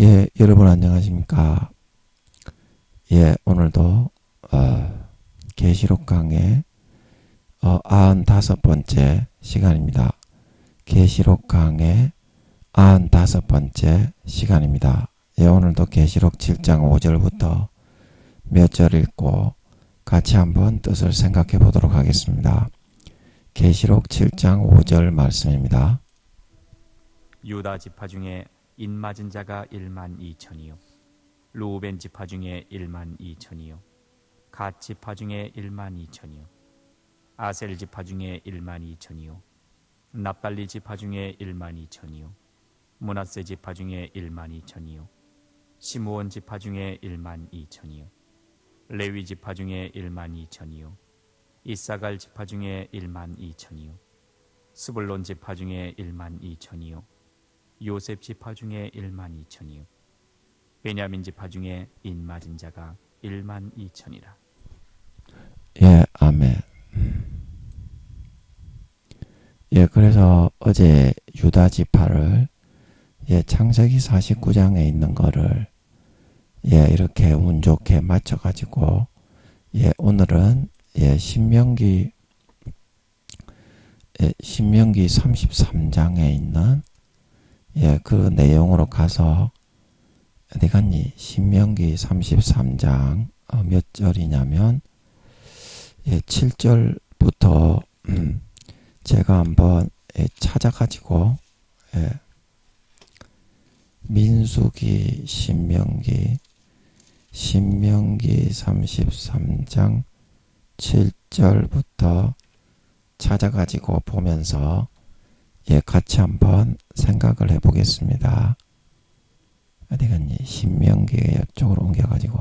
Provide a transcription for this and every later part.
예, 여러분 안녕하십니까? 예, 오늘도 계시록 강의 95번째 시간입니다. 계시록 강의 95번째 시간입니다. 예, 오늘도 계시록 7장 5절부터 몇 절 읽고 같이 한번 뜻을 생각해 보도록 하겠습니다. 계시록 7장 5절 말씀입니다. 유다 지파 중에 인 맞은 자가 1만 2천이요 루벤 지파 중에 1만 2천이요 갓 지파 중에 1만 2천이요 아셀 지파 중에 1만 2천이요 납달리 지파 중에 1만 2천이요 므낫세 지파 중에 1만 2천이요 시므온 지파 중에 1만 2천이요 레위 지파 중에 1만 2천이요 이사갈 지파 중에 1만 2천이요 스불론 지파 중에 1만 2천이요 요셉 지파 중에 1만 2천이요 베냐민 지파 중에 인 맞은 자가 1만 2천이라. 예, 아멘. 예, 그래서 어제 유다 지파를 창세기 49장에 있는 거를 이렇게 운 좋게 맞춰 가지고 오늘은 신명기 33장에 있는 그 내용으로 가서 어디 갔니? 신명기 33장 몇 절이냐면 7절부터 제가 한번 찾아가지고 민수기 신명기 33장 7절부터 찾아가지고 보면서 같이 한번 생각을 해보겠습니다. 어디 갔니? 신명기에 이쪽으로 옮겨가지고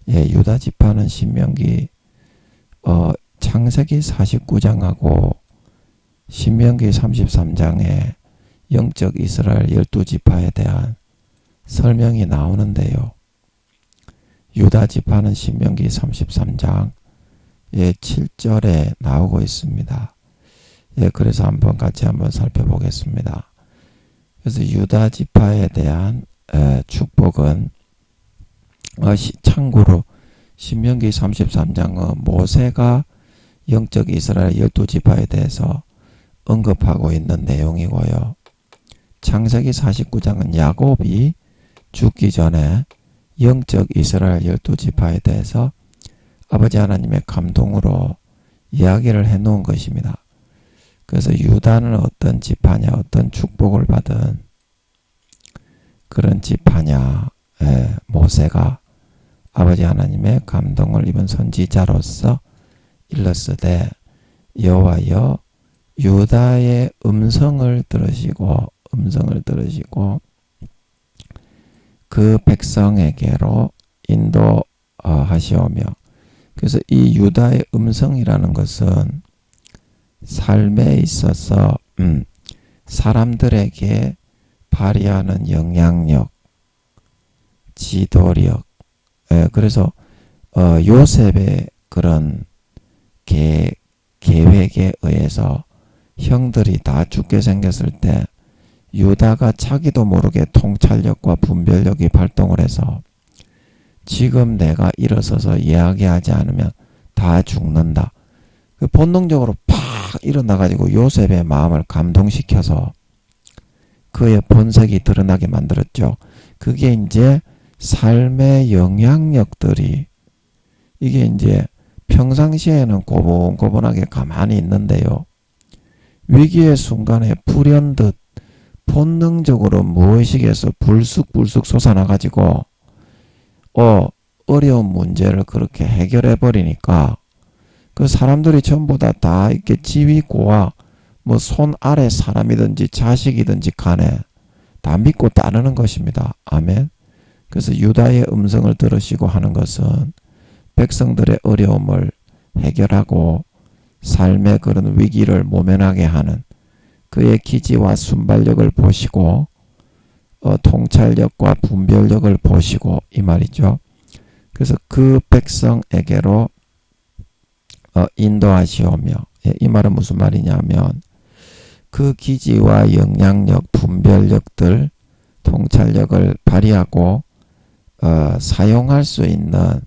유다 지파는 신명기 창세기 49장하고 신명기 33장에 영적 이스라엘 12지파에 대한 설명이 나오는데요. 유다 지파는 신명기 33장 7절에 나오고 있습니다. 그래서 한번 같이 한번 살펴보겠습니다. 그래서 유다 지파에 대한 축복은 참고로 신명기 33장은 모세가 영적 이스라엘 12지파에 대해서 언급하고 있는 내용이고요. 창세기 49장은 야곱이 죽기 전에 영적 이스라엘 12지파에 대해서 아버지 하나님의 감동으로 이야기를 해놓은 것입니다. 그래서 유다는 어떤 지파냐, 어떤 축복을 받은 그런 지파냐, 모세가 아버지 하나님의 감동을 입은 선지자로서 일렀으되 여호와여 유다의 음성을 들으시고 그 백성에게로 인도하시오며, 그래서 이 유다의 음성이라는 것은 삶에 있어서 사람들에게 발휘하는 영향력, 지도력, 그래서 요셉의 그런 계획에 의해서 형들이 다 죽게 생겼을 때 유다가 자기도 모르게 통찰력과 분별력이 발동을 해서 지금 내가 일어서서 이야기하지 않으면 다 죽는다. 본능적으로 팍 일어나가지고 요셉의 마음을 감동시켜서 그의 본색이 드러나게 만들었죠. 그게 이제 삶의 영향력들이 이게 이제 평상시에는 고분고분하게 가만히 있는데요. 위기의 순간에 불현듯 본능적으로 무의식에서 불쑥불쑥 솟아나가지고 어려운 문제를 그렇게 해결해 버리니까 그 사람들이 전부 다 이렇게 지위고와 뭐 손 아래 사람이든지 자식이든지 간에 다 믿고 따르는 것입니다. 아멘. 그래서 유다의 음성을 들으시고 하는 것은 백성들의 어려움을 해결하고 삶의 그런 위기를 모면하게 하는 그의 기지와 순발력을 보시고 통찰력과 분별력을 보시고 이 말이죠. 그래서 그 백성에게로 인도하시오며, 이 말은 무슨 말이냐면 그 기지와 영향력, 분별력들 통찰력을 발휘하고 사용할 수 있는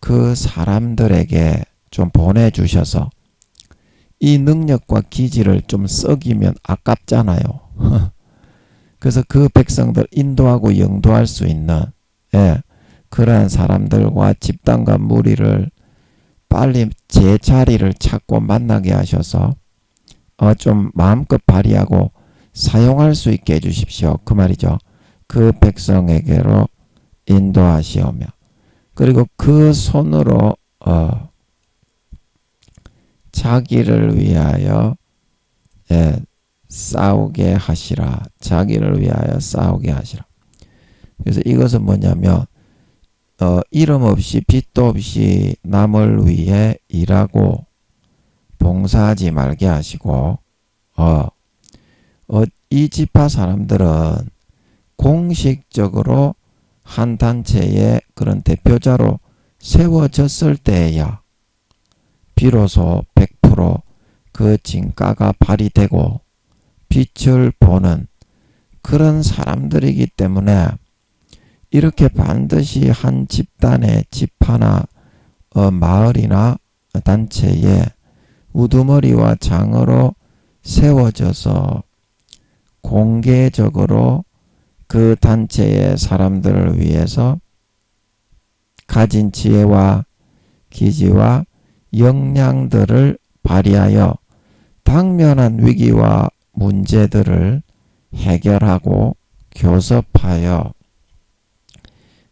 그 사람들에게 좀 보내주셔서 이 능력과 기질을 좀 썩이면 아깝잖아요. 그래서 그 백성들 인도하고 영도할 수 있는 그러한 사람들과 집단과 무리를 빨리 제 자리를 찾고 만나게 하셔서 좀 마음껏 발휘하고 사용할 수 있게 해주십시오. 그 말이죠. 그 백성에게로 인도하시오며 그리고 그 손으로 자기를 위하여 싸우게 하시라. 자기를 위하여 싸우게 하시라. 그래서 이것은 뭐냐면 이름 없이 빚도 없이 남을 위해 일하고 봉사하지 말게 하시고 이 지파 사람들은 공식적으로 한 단체의 그런 대표자로 세워졌을 때에야 비로소 100% 그 진가가 발휘되고 빛을 보는 그런 사람들이기 때문에 이렇게 반드시 한 집단의 지파나 마을이나 단체에 우두머리와 장으로 세워져서 공개적으로 그 단체의 사람들을 위해서 가진 지혜와 기지와 역량들을 발휘하여 당면한 위기와 문제들을 해결하고 교섭하여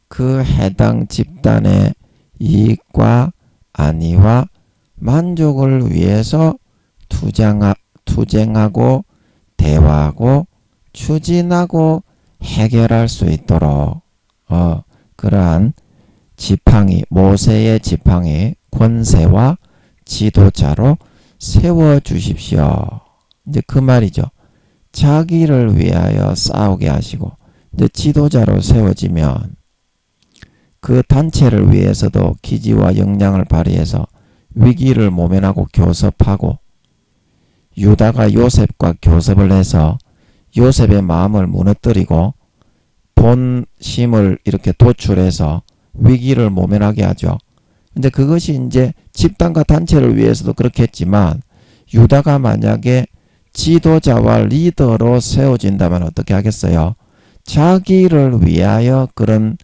그 해당 집단의 이익과 안위와 만족을 위해서 투쟁하고 대화하고 추진하고 해결할 수 있도록 그러한 지팡이, 모세의 지팡이 권세와 지도자로 세워주십시오. 이제 그 말이죠. 자기를 위하여 싸우게 하시고 이제 지도자로 세워지면 그 단체를 위해서도 기지와 역량을 발휘해서 위기를 모면하고 교섭하고 유다가 요셉과 교섭을 해서 요셉의 마음을 무너뜨리고 본심을 이렇게 도출해서 위기를 모면하게 하죠. 근데 그것이 이제 집단과 단체를 위해서도 그렇겠지만 유다가 만약에 지도자와 리더로 세워진다면 어떻게 하겠어요? 자기를 위하여 그런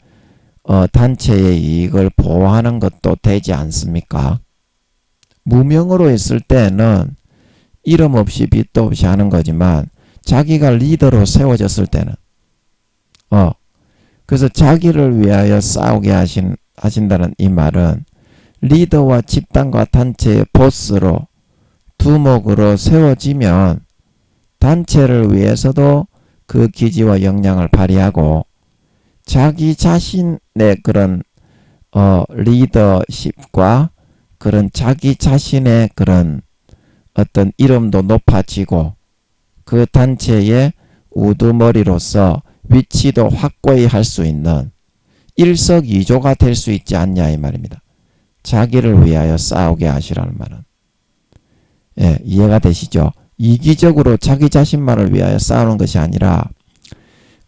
단체의 이익을 보호하는 것도 되지 않습니까? 무명으로 있을 때는 이름 없이 빚도 없이 하는 거지만 자기가 리더로 세워졌을 때는 그래서 자기를 위하여 싸우게 하신다는 이 말은 리더와 집단과 단체의 보스로 두목으로 세워지면 단체를 위해서도 그 기지와 역량을 발휘하고 자기 자신의 그런 리더십과 그런 자기 자신의 그런 어떤 이름도 높아지고 그 단체의 우두머리로서 위치도 확고히 할 수 있는 일석이조가 될 수 있지 않냐 이 말입니다. 자기를 위하여 싸우게 하시라는 말은 이해가 되시죠? 이기적으로 자기 자신만을 위하여 싸우는 것이 아니라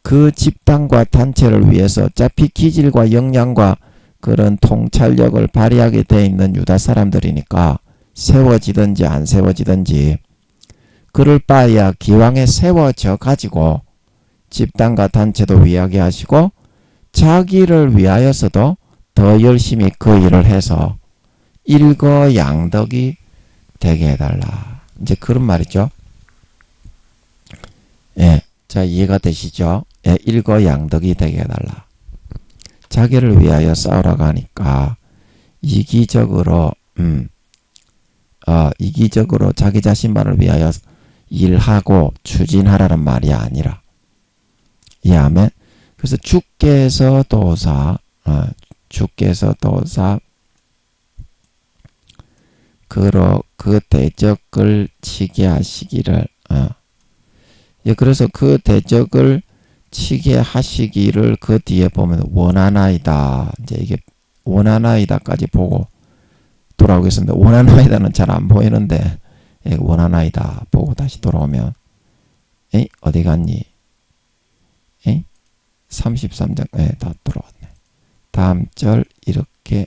그 집단과 단체를 위해서 어차피 기질과 역량과 그런 통찰력을 발휘하게 돼 있는 유다 사람들이니까 세워지든지 안 세워지든지 그럴 바에야 기왕에 세워져 가지고 집단과 단체도 위하게 하시고 자기를 위하여서도 더 열심히 그 일을 해서 일거양득이 되게 해달라. 이제 그런 말이죠. 자 이해가 되시죠? 일거양득이 되게 해달라. 자기를 위하여 싸우라고 하니까 이기적으로 자기 자신만을 위하여 일하고 추진하라는 말이 아니라 이해하면 그래서 주께서 도사 그 대적을 치게 하시기를 그래서 그 대적을 치게 하시기를 그 뒤에 보면 원하나이다. 이제 이게 원하나이다까지 보고 돌아오겠습니다. 원하나이다는 잘 안 보이는데 원하나이다 보고 다시 돌아오면 에이, 어디 갔니? 에이? 33장, 예, 다 돌아왔네. 다음 절, 이렇게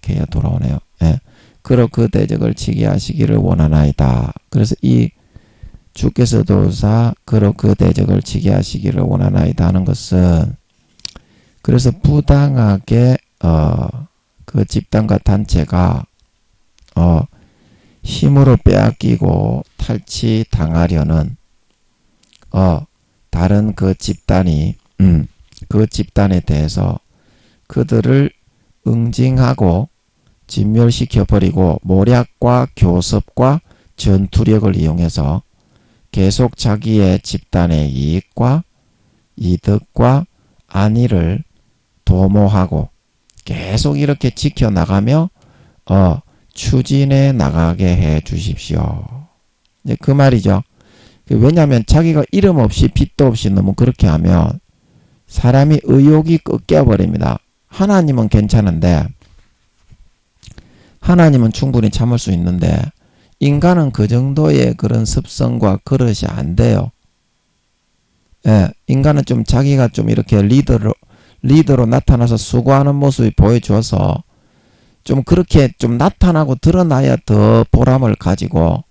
해야 돌아오네요. 예. 그러 그 대적을 치게 하시기를 원하나이다. 그래서 이 주께서 도사, 그러 그 대적을 치게 하시기를 원하나이다 하는 것은, 그래서 부당하게, 그 집단과 단체가, 힘으로 빼앗기고 탈취당하려는, 다른 그 집단이, 그 집단에 대해서 그들을 응징하고 진멸시켜버리고 모략과 교섭과 전투력을 이용해서 계속 자기의 집단의 이익과 이득과 안위를 도모하고 계속 이렇게 지켜나가며 추진해 나가게 해 주십시오. 이제 그 말이죠. 왜냐하면 자기가 이름 없이 빚도 없이 너무 그렇게 하면 사람이 의욕이 꺾여버립니다. 하나님은 괜찮은데, 하나님은 충분히 참을 수 있는데, 인간은 그 정도의 그런 습성과 그릇이 안 돼요. 예, 인간은 좀 자기가 좀 이렇게 리더로 나타나서 수고하는 모습이 보여줘서 좀 그렇게 좀 나타나고 드러나야 더 보람을 가지고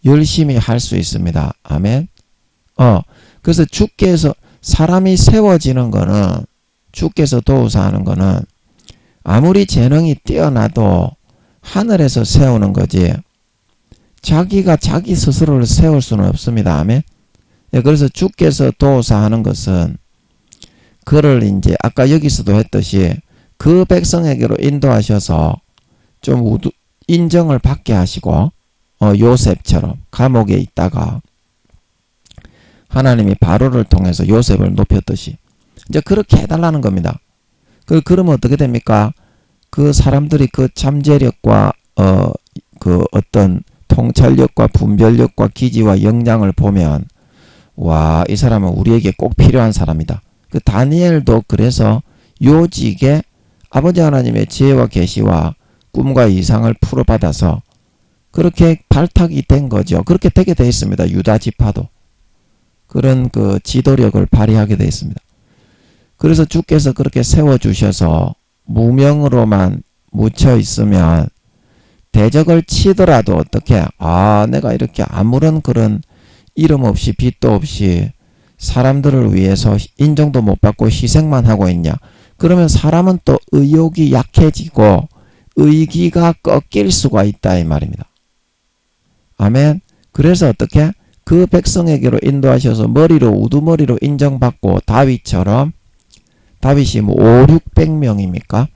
열심히 할 수 있습니다. 아멘. 그래서 주께서 사람이 세워지는 거는, 주께서 도우사하는 거는 아무리 재능이 뛰어나도 하늘에서 세우는 거지 자기가 자기 스스로를 세울 수는 없습니다. 아멘. 예, 그래서 주께서 도우사하는 것은 그를 이제 아까 여기서도 했듯이 그 백성에게로 인도하셔서 좀 인정을 받게 하시고, 요셉처럼 감옥에 있다가 하나님이 바로를 통해서 요셉을 높였듯이 이제 그렇게 해달라는 겁니다. 그러면 어떻게 됩니까? 그 사람들이 그 잠재력과 그 어떤 통찰력과 분별력과 기지와 역량을 보면 와, 이 사람은 우리에게 꼭 필요한 사람이다. 그 다니엘도 그래서 요직에 아버지 하나님의 지혜와 계시와 꿈과 이상을 풀어받아서 그렇게 발탁이 된 거죠. 그렇게 되게 돼 있습니다. 유다 지파도 그런 그 지도력을 발휘하게 돼 있습니다. 그래서 주께서 그렇게 세워주셔서 무명으로만 묻혀 있으면 대적을 치더라도 어떻게, 내가 이렇게 아무런 그런 이름 없이 빚도 없이 사람들을 위해서 인정도 못 받고 희생만 하고 있냐. 그러면 사람은 또 의욕이 약해지고 의기가 꺾일 수가 있다 이 말입니다. 아멘. 그래서 어떻게 그 백성에게로 인도하셔서 우두머리로 인정받고 다윗처럼, 다윗이 뭐 500~600명입니까?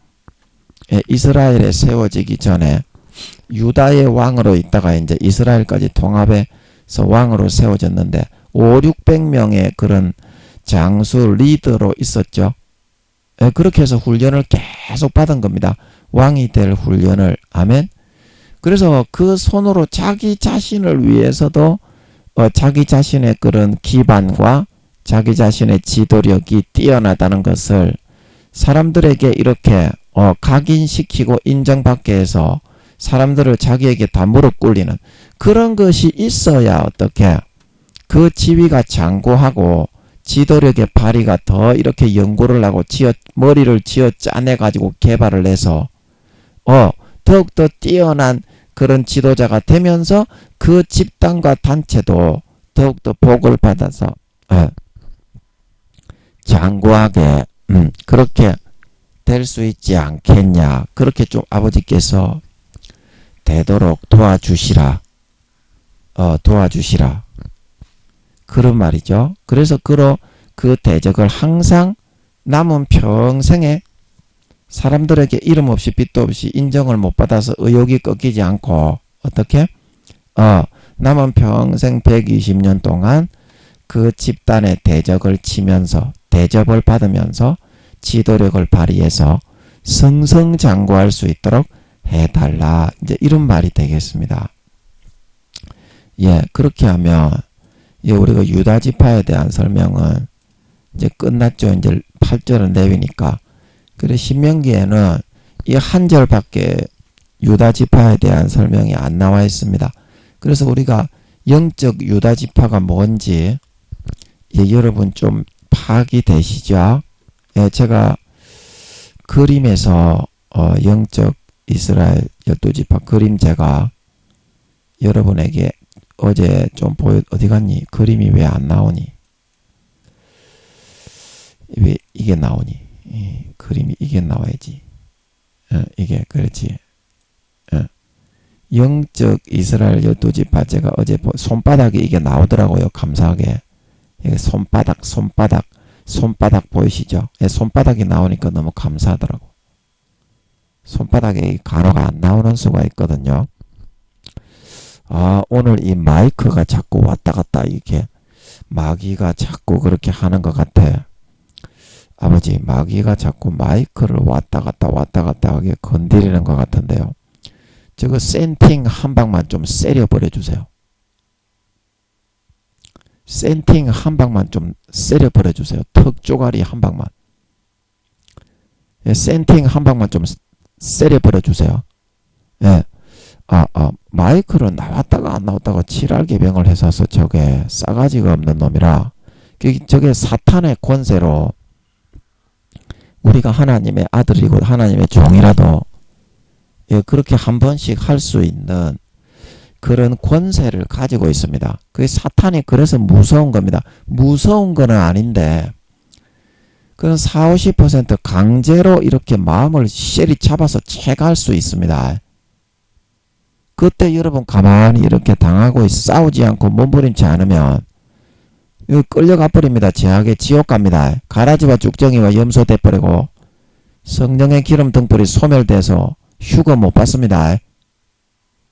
예, 이스라엘에 세워지기 전에 유다의 왕으로 있다가 이제 이스라엘까지 통합해서 왕으로 세워졌는데 500~600명의 그런 장수 리더로 있었죠. 예, 그렇게 해서 훈련을 계속 받은 겁니다. 왕이 될 훈련을. 아멘. 그래서 그 손으로 자기 자신을 위해서도 자기 자신의 그런 기반과 자기 자신의 지도력이 뛰어나다는 것을 사람들에게 이렇게 각인시키고 인정받게 해서 사람들을 자기에게 다 무릎 꿇리는 그런 것이 있어야 어떻게 그 지위가 장구하고 지도력의 발휘가 더 이렇게 연구를 하고 머리를 쥐어 짜내가지고 개발을 해서 더욱더 뛰어난 그런 지도자가 되면서 그 집단과 단체도 더욱더 복을 받아서 장구하게 그렇게 될 수 있지 않겠냐. 그렇게 좀 아버지께서 되도록 도와주시라. 도와주시라. 그런 말이죠. 그래서 그 대적을 항상 남은 평생에 사람들에게 이름 없이 빚도 없이 인정을 못 받아서 의욕이 꺾이지 않고 어떻게? 남은 평생 120년 동안 그 집단의 대적을 치면서 대접을 받으면서 지도력을 발휘해서 승승장구할 수 있도록 해달라. 이제 이런 말이 되겠습니다. 예, 그렇게 하면 우리가 유다 지파에 대한 설명은 이제 끝났죠. 이제 8절은 내위니까. 그래 신명기에는 이 한 절밖에 유다 지파에 대한 설명이 안 나와 있습니다. 그래서 우리가 영적 유다 지파가 뭔지 예, 여러분 좀 파악이 되시죠? 예, 제가 그림에서 영적 이스라엘 12지파 그림 제가 여러분에게 어제 좀 어디 갔니? 그림이 왜 안 나오니? 왜 이게 나오니? 그림이 이게 나와야지. 이게 그렇지. 영적 이스라엘 12지파 제가 어제 손바닥에 이게 나오더라고요. 감사하게. 이게 손바닥 보이시죠? 예, 손바닥이 나오니까 너무 감사하더라고. 손바닥에 간호가 안 나오는 수가 있거든요. 아, 오늘 이 마이크가 자꾸 왔다 갔다 이렇게 마귀가 자꾸 그렇게 하는 것 같아. 아버지, 마귀가 자꾸 마이크를 왔다 갔다 하게 건드리는 것 같은데요. 저거 센팅 한 방만 좀 세려 버려주세요. 센팅 한 방만 좀 세려 버려주세요. 턱 쪼가리 한 방만. 예, 센팅 한 방만 좀 세려 버려주세요. 예. 마이크를 나왔다가 안 나왔다가 칠할개병을 해서 저게 싸가지가 없는 놈이라 저게 사탄의 권세로 우리가 하나님의 아들이고 하나님의 종이라도 예, 그렇게 한 번씩 할 수 있는 그런 권세를 가지고 있습니다. 그게 사탄이 그래서 무서운 겁니다. 무서운 거는 아닌데 그런 40~50% 강제로 이렇게 마음을 쉐리 잡아서 채갈 수 있습니다. 그때 여러분 가만히 이렇게 당하고 싸우지 않고 몸부림치 않으면 이거 끌려가 버립니다. 제약의 지옥 갑니다. 가라지와 쭉정이와 염소 돼버리고 성령의 기름 등불이 소멸돼서 휴거 못 받습니다.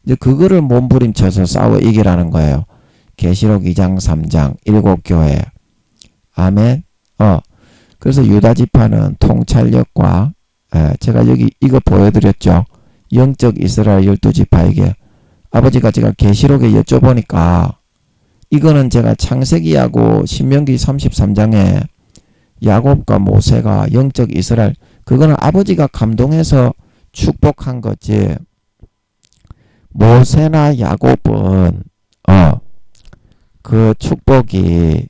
이제 그거를 몸부림쳐서 싸워 이기라는 거예요. 계시록 2장 3장 7교회. 아멘. 그래서 유다지파는 통찰력과 제가 여기 이거 보여드렸죠. 영적 이스라엘 12지파에게 아버지가 제가 계시록에 여쭤보니까 이거는 제가 창세기하고 신명기 33장에 야곱과 모세가 영적 이스라엘 그거는 아버지가 감동해서 축복한 거지. 모세나 야곱은 그 축복이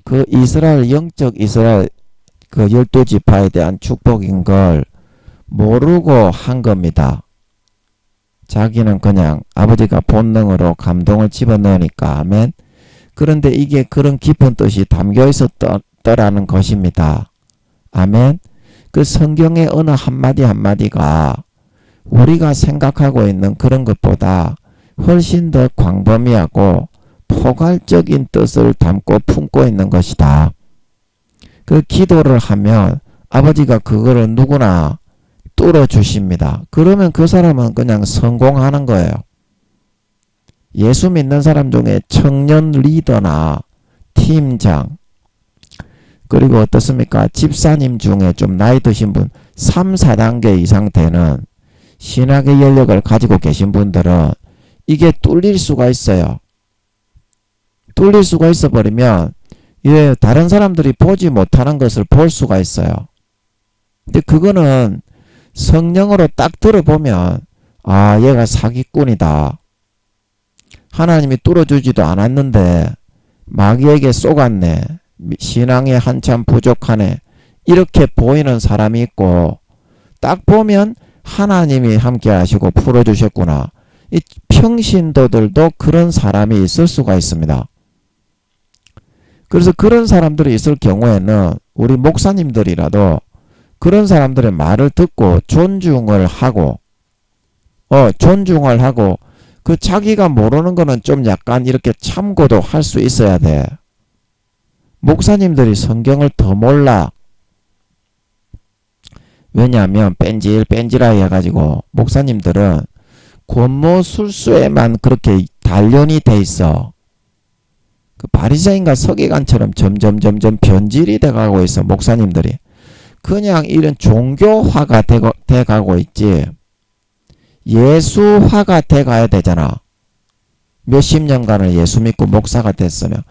그 이스라엘 영적 이스라엘 그 12지파에 대한 축복인 걸 모르고 한 겁니다. 자기는 그냥 아버지가 본능으로 감동을 집어넣으니까 아멘. 그런데 이게 그런 깊은 뜻이 담겨 있었더라는 것입니다. 아멘. 그 성경의 어느 한마디 한마디가 우리가 생각하고 있는 그런 것보다 훨씬 더 광범위하고 포괄적인 뜻을 담고 품고 있는 것이다. 그 기도를 하면 아버지가 그거를 누구나 뚫어주십니다. 그러면 그 사람은 그냥 성공하는 거예요. 예수 믿는 사람 중에 청년 리더나 팀장 그리고 어떻습니까? 집사님 중에 좀 나이 드신 분 3, 4단계 이상 되는 신학의 연력을 가지고 계신 분들은 이게 뚫릴 수가 있어요. 뚫릴 수가 있어 버리면 예, 다른 사람들이 보지 못하는 것을 볼 수가 있어요. 근데 그거는 성령으로 딱 들어보면 아, 얘가 사기꾼이다. 하나님이 뚫어주지도 않았는데 마귀에게 쏘갔네. 신앙에 한참 부족하네. 이렇게 보이는 사람이 있고 딱 보면 하나님이 함께 하시고 풀어주셨구나. 이 평신도들도 그런 사람이 있을 수가 있습니다. 그래서 그런 사람들이 있을 경우에는 우리 목사님들이라도 그런 사람들의 말을 듣고 존중을 하고 그 자기가 모르는 거는 좀 약간 이렇게 참고도 할 수 있어야 돼. 목사님들이 성경을 더 몰라. 왜냐하면 뺀질뺀질하게 해가지고 목사님들은 권모술수에만 그렇게 단련이 돼 있어. 그 바리새인과 서기관처럼 점점 변질이 돼가고 있어. 목사님들이 그냥 이런 종교화가 돼가고 있지 예수화가 돼가야 되잖아. 몇십 년간을 예수 믿고 목사가 됐으면.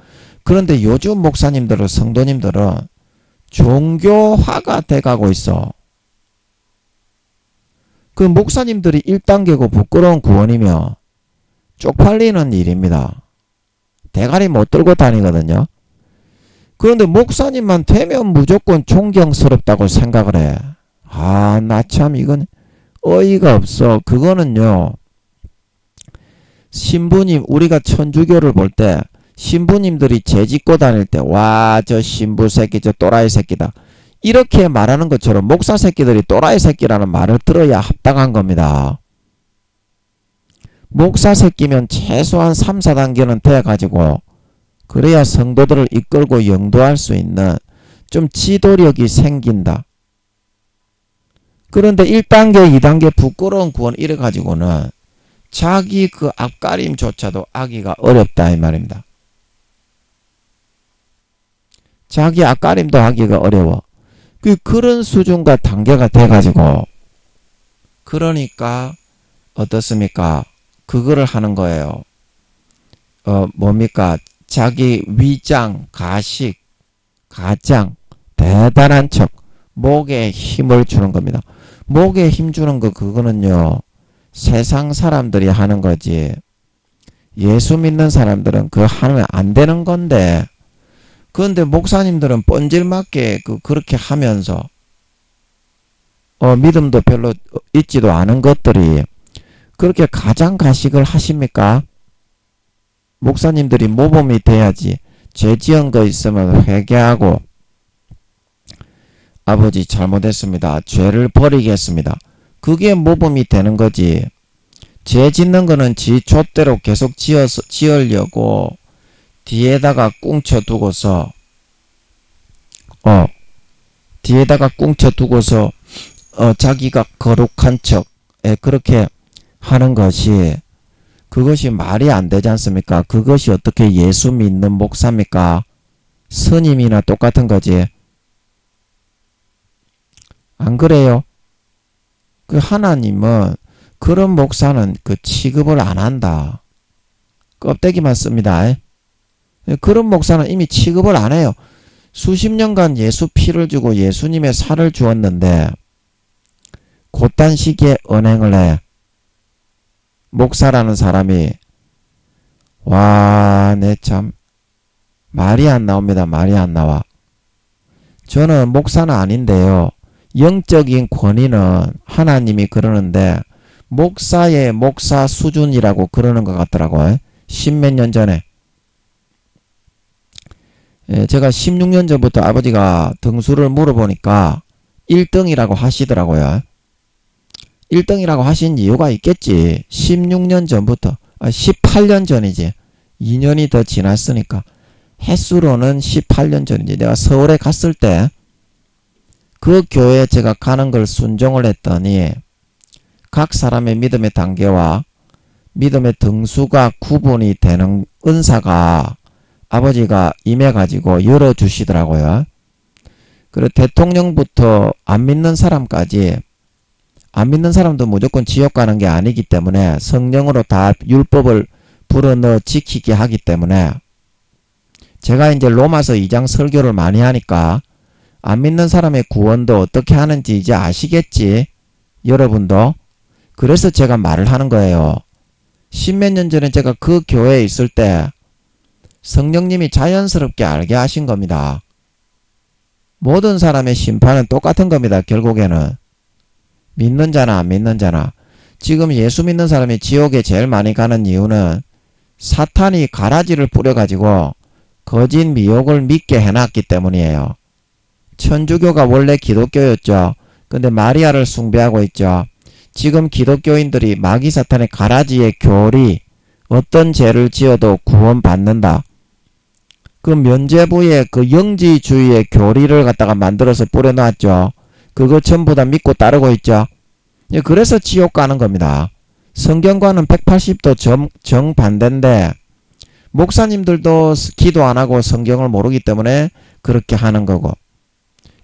그런데 요즘 목사님들은 성도님들은 종교화가 돼가고 있어. 그 목사님들이 1단계고 부끄러운 구원이면 쪽팔리는 일입니다. 대가리 못 들고 다니거든요. 그런데 목사님만 되면 무조건 존경스럽다고 생각을 해. 아, 나 참 이건 어이가 없어. 그거는요, 신부님, 우리가 천주교를 볼 때 신부님들이 재짓고 다닐 때, 와, 저 신부 새끼, 저 또라이 새끼다, 이렇게 말하는 것처럼 목사 새끼들이 또라이 새끼라는 말을 들어야 합당한 겁니다. 목사 새끼면 최소한 3, 4단계는 돼가지고 그래야 성도들을 이끌고 영도할 수 있는 좀 지도력이 생긴다. 그런데 1단계, 2단계 부끄러운 구원 이래가지고는 자기 그 앞가림조차도 하기가 어렵다 이 말입니다. 자기 앞가림도 하기가 어려워. 그런 수준과 단계가 돼가지고 그러니까 어떻습니까? 그거를 하는 거예요. 뭡니까? 자기 위장, 가식, 가장, 대단한 척, 목에 힘을 주는 겁니다. 목에 힘 주는 거, 그거는요, 세상 사람들이 하는 거지. 예수 믿는 사람들은 그거 하면 안 되는 건데, 그런데 목사님들은 뻔질맞게 그렇게 하면서, 믿음도 별로 있지도 않은 것들이, 그렇게 가장 가식을 하십니까? 목사님들이 모범이 돼야지. 죄 지은 거 있으면 회개하고, 아버지 잘못했습니다, 죄를 버리겠습니다, 그게 모범이 되는 거지. 죄 짓는 거는 지 좆대로 계속 지으려고 뒤에다가 꿍쳐두고서 자기가 거룩한 척 그렇게 하는 것이, 그것이 말이 안 되지 않습니까? 그것이 어떻게 예수 믿는 목사입니까? 스님이나 똑같은 거지. 안 그래요? 그 하나님은 그런 목사는 그 취급을 안 한다. 껍데기만 씁니다. 그런 목사는 이미 취급을 안 해요. 수십 년간 예수 피를 주고 예수님의 살을 주었는데 그딴 시기에 언행을 해. 목사라는 사람이, 와, 내 참 말이 안 나옵니다. 말이 안 나와. 저는 목사는 아닌데요, 영적인 권위는 하나님이 그러는데 목사의 목사 수준이라고 그러는 것 같더라고요. 십몇 년 전에. 제가 16년 전부터 아버지가 등수를 물어보니까 1등이라고 하시더라고요. 1등이라고 하신 이유가 있겠지. 16년 전부터, 18년 전이지. 2년이 더 지났으니까. 횟수로는 18년 전이지. 내가 서울에 갔을 때 그 교회에 제가 가는 걸 순종을 했더니 각 사람의 믿음의 단계와 믿음의 등수가 구분이 되는 은사가 아버지가 임해가지고 열어주시더라고요. 그리고 대통령부터 안 믿는 사람까지, 안 믿는 사람도 무조건 지옥 가는 게 아니기 때문에 성령으로 다 율법을 불어넣어 지키게 하기 때문에, 제가 이제 로마서 2장 설교를 많이 하니까 안 믿는 사람의 구원도 어떻게 하는지 이제 아시겠지, 여러분도. 그래서 제가 말을 하는 거예요. 십몇 년 전에 제가 그 교회에 있을 때 성령님이 자연스럽게 알게 하신 겁니다. 모든 사람의 심판은 똑같은 겁니다. 결국에는 믿는 자나 안 믿는 자나. 지금 예수 믿는 사람이 지옥에 제일 많이 가는 이유는 사탄이 가라지를 뿌려가지고 거짓 미혹을 믿게 해놨기 때문이에요. 천주교가 원래 기독교였죠. 근데 마리아를 숭배하고 있죠. 지금 기독교인들이 마귀 사탄의 가라지의 교리, 어떤 죄를 지어도 구원받는다, 그 면죄부의 그 영지주의의 교리를 갖다가 만들어서 뿌려놨죠. 그거 전부 다 믿고 따르고 있죠. 그래서 지옥 가는 겁니다. 성경과는 180도 정반대인데 목사님들도 기도 안 하고 성경을 모르기 때문에 그렇게 하는 거고,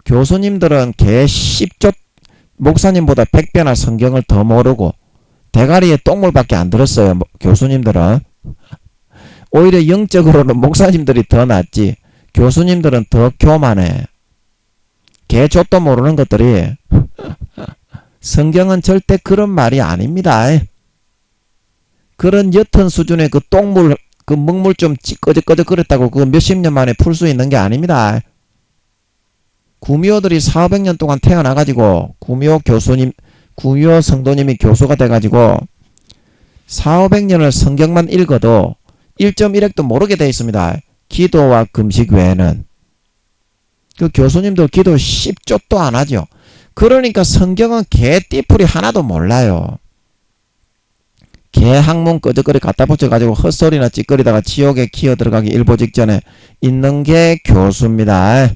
교수님들은 개 10조 목사님보다 100배나 성경을 더 모르고 대가리에 똥물밖에 안 들었어요. 교수님들은 오히려 영적으로는 목사님들이 더 낫지. 교수님들은 더 교만해. 개족도 모르는 것들이. 성경은 절대 그런 말이 아닙니다. 그런 옅은 수준의 그 똥물 그 먹물 좀 끄적끄적거렸다고 그거 몇십 년 만에 풀 수 있는 게 아닙니다. 구미호들이 400년 동안 태어나가지고 구미호 성도님이 교수가 돼가지고 4,500년을 성경만 읽어도 1.1핵도 모르게 돼 있습니다. 기도와 금식 외에는. 그 교수님도 기도 10조도 안 하죠. 그러니까 성경은 개띠풀이 하나도 몰라요. 개 학문 끄적거리 갖다 붙여가지고 헛소리나 찌꺼리다가 지옥에 기어 들어가기 일보 직전에 있는 게 교수입니다.